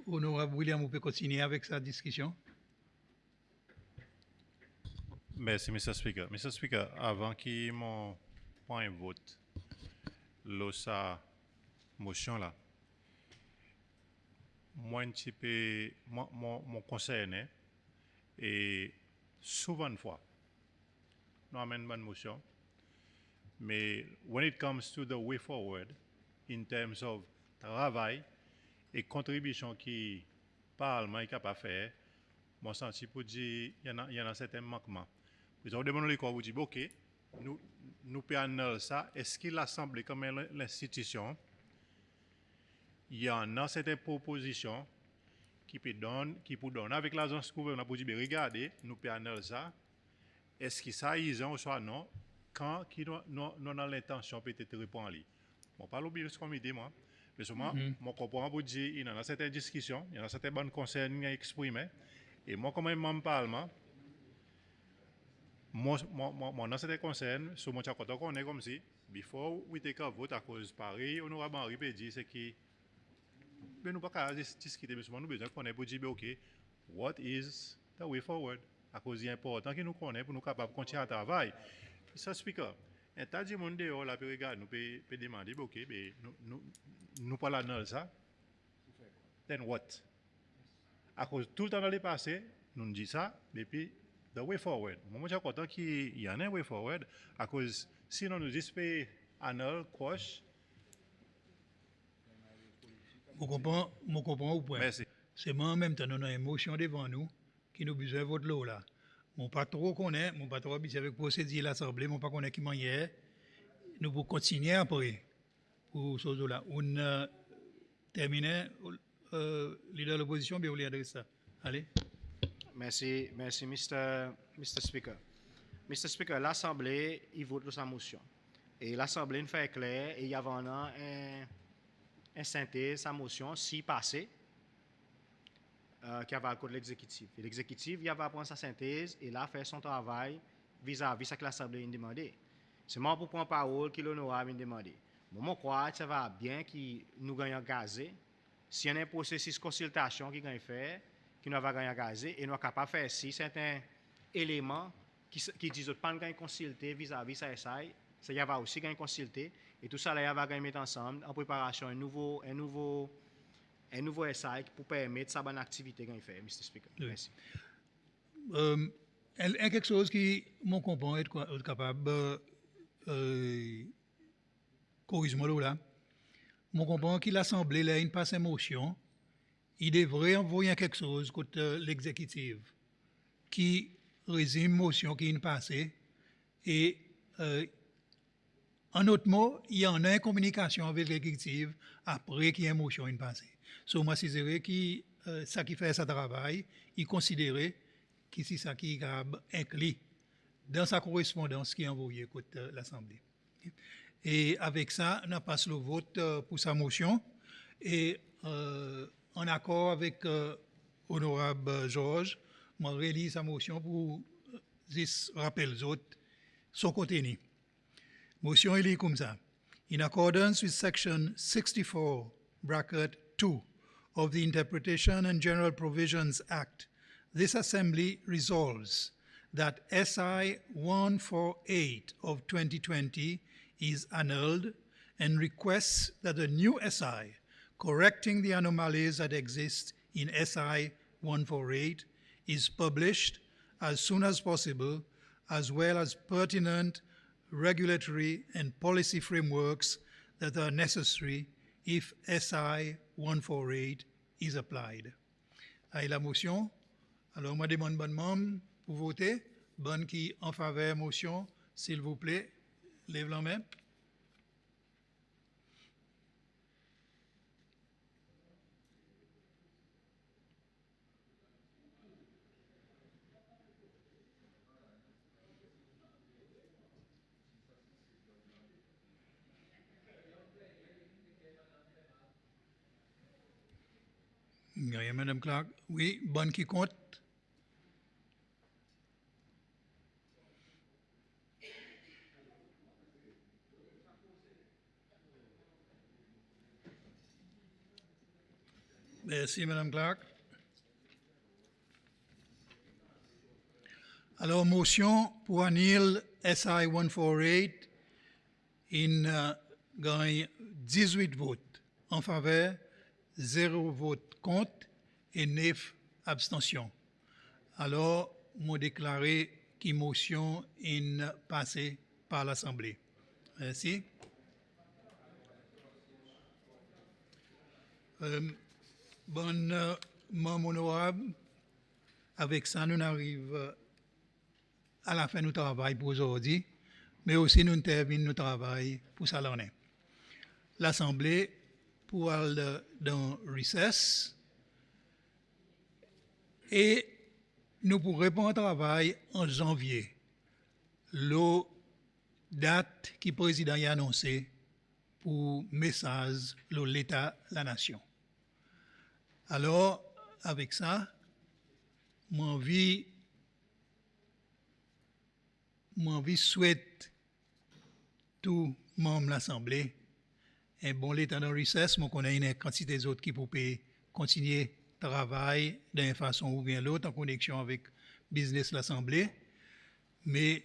honorable William, vous pouvez continuer avec sa discussion. Merci, Mr. Speaker. Mr. Speaker, avant qu'il m'en prenne un vote, sa motion là, moi, un petit peu, mon concerné, et souvent une fois, nous amène une motion, mais when it comes to the way forward, in terms of travail et contribution qui Parlement est capable de faire, moi, senti pour dire il y en a certains manquements. Vous avez demandé quoi, vous dites, ok, nous pouvons analyser ça. Est-ce que l'Assemblée, comme l'institution, il y en a certaines propositions qui peut donner avec l'agence gouvernementale pour dire, regardez, nous pouvons analyser ça. Est-ce que ça ils ont ou soit non, quand nous avons l'intention peut-être de répondre à lui. Bon, pas l'oublier ce qu'on me dit, moi, Mais seulement, je comprends pour dire, il y a certaines discussions, il y a certains bonnes conseils qui sont exprimés. Et moi, comme membre du Parlement, moi, dans certains conseils, sur mon chacoton, on est comme si, before we take a vote, à cause Paris, honorable Henri peut dire, c'est que, mais nous ne pouvons pas discuter, mais nous avons besoin qu'on ait pour dire, OK, what is the way forward? À cause il est important que nous connaissons pour nous capables de continuer à travailler. Ça, Speaker, un tas de monde dehors, là, nous peut demander, OK, mais nous parlons de ça. Then what? À cause tout le temps dans le passé, nous disons ça, et puis, the way forward. Moi, je suis content qu'il y en ait un way forward, à cause, sinon nous disons, annual, coche. Je comprends au point. Merci. C'est moi en même temps, nous avons une motion devant nous qui nous besoin de vote là. Là. Mon pas trop connaît, mon pas trop habitué avec procédure l'Assemblée, mon pas connaît qui manière. Nous pouvons continuer après pour ce là. On termine, leader de l'opposition, bien vous lui adressez ça. Allez. Merci, Mr. Speaker. Mr. Speaker, l'Assemblée, il vote sa motion. Et l'Assemblée nous fait clair, et il y a vraiment un synthèse, sa motion, si passé, qui va contre l'exécutif. Et l'exécutif, il va prendre sa synthèse et là, faire son travail vis-à-vis ce que l'Assemblée a demandé. C'est moi pour prendre parole que l'honorable a demandé. Moi, je crois que ça va bien que nous gagnons gazé. Si on a un processus de consultation qui gagne fait, qui nous va gagner gazé, et nous sommes capables de faire si certains éléments qui disent pas de gagner consulter vis-à-vis ça, ça va aussi gagner consulter, et tout ça là, va gagner mettre ensemble en préparation un nouveau SI pour permettre sa bonne activité qu'on fait, Mr. Speaker. Oui. Merci. Quelque chose qui mon comprend être capable corrige-moi là. Mon comprend que l'Assemblée là une passe une motion, il devrait envoyer quelque chose contre l'exécutif qui résume motion qui est passée et en autre mot, il y en a une communication avec l'exécutif après qu'il y ait une motion une passée. So, moi, c'est vrai que ça qui fait ce travail, il considérait que c'est ça qui est inclus dans sa correspondance qui est envoyée contre l'Assemblée. Et avec ça, on passe le vote pour sa motion. Et en accord avec Honorable Georges, je relis sa motion pour rappeler les autres son contenu. Motion est comme ça. In accordance with section 64, bracket 2 of the Interpretation and General Provisions Act, this Assembly resolves that SI 148 of 2020 is annulled and requests that a new SI correcting the anomalies that exist in SI 148 is published as soon as possible, as well as pertinent regulatory and policy frameworks that are necessary if SI 148 is applied. Aïe la motion. Alors, moi, demande bonne membre pour voter. Bonne qui en faveur motion, s'il vous plaît, lève la main. Madame Clark. Oui, bonne qui compte. Merci, Madame Clark. Alors, motion pour annuler SI 148, il gagne 18 votes en faveur, 0 vote contre et 9 abstentions. Alors, je déclare que la motion est passée par l'Assemblée. Merci. Bon, membre honorable, avec ça, nous arrivons à la fin de notre travail pour aujourd'hui, mais aussi nous terminons notre travail pour ça l'année. L'Assemblée pour aller dans recess et nous pourrons répondre au travail en janvier. La date que le président a annoncée pour message l'État, la nation. Alors, avec ça, mon envie souhaite tout membre de l'Assemblée un bon l'état de recess, mais qu'on a une quantité d'autres qui peuvent continuer travail d'une façon ou bien l'autre en connexion avec business l'Assemblée. Mais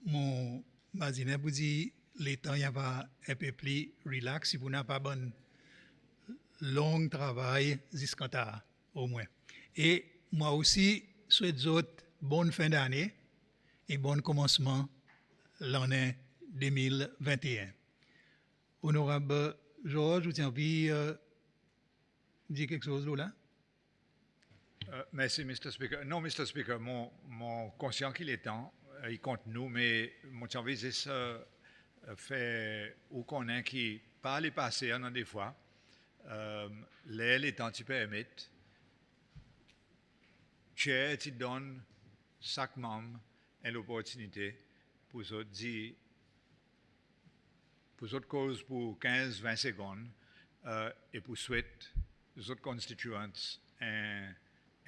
mon Mazine vous dit les temps il y a un peu plus relax si vous n'avez pas bon long travail jusqu'à tard au moins. Et moi aussi souhaite autres bonne fin d'année et bon commencement l'année 2021. Honorable Georges, vous avez envie de dire quelque chose là? Merci, Mr. Speaker. Non, Mr. Speaker, mon conscient qu'il est temps, il compte nous, mais mon envie c'est ça fait ou qu'on a qui par les passés, on a des fois, les temps tu permettent, tu donnes chaque membre l'opportunité pour dire pour autres causes pour 15-20 secondes et pour souhaiter aux autres constituants un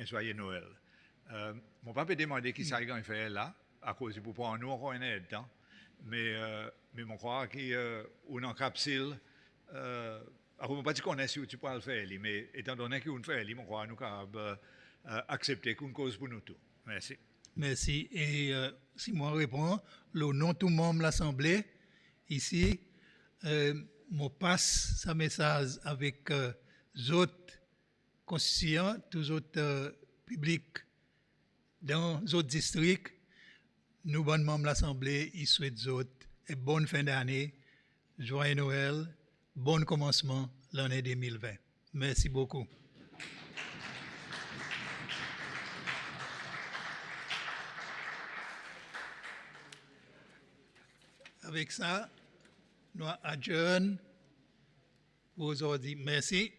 joyeux Noël. Mon papa demandé qui ça va faire là, à cause du pour nous encore un aide, mais mon croit qu'on en capsule, alors on pas dire qu'on est sûr tu peux le faire, mais étant donné qu'on fait, mon croit nous capable accepter qu'une cause pour nous tous. Merci. Merci. Et si moi réponds, le nom tout membre de l'Assemblée, ici, mon passe ce message avec les autres constituants, tous les autres publics dans les autres districts. Nous, bonnes membres de l'Assemblée, ils souhaitent autres une bonne fin d'année, joyeux Noël, bon commencement l'année 2020. Merci beaucoup. Avec ça, nous adjournons pour aujourd'hui. Merci.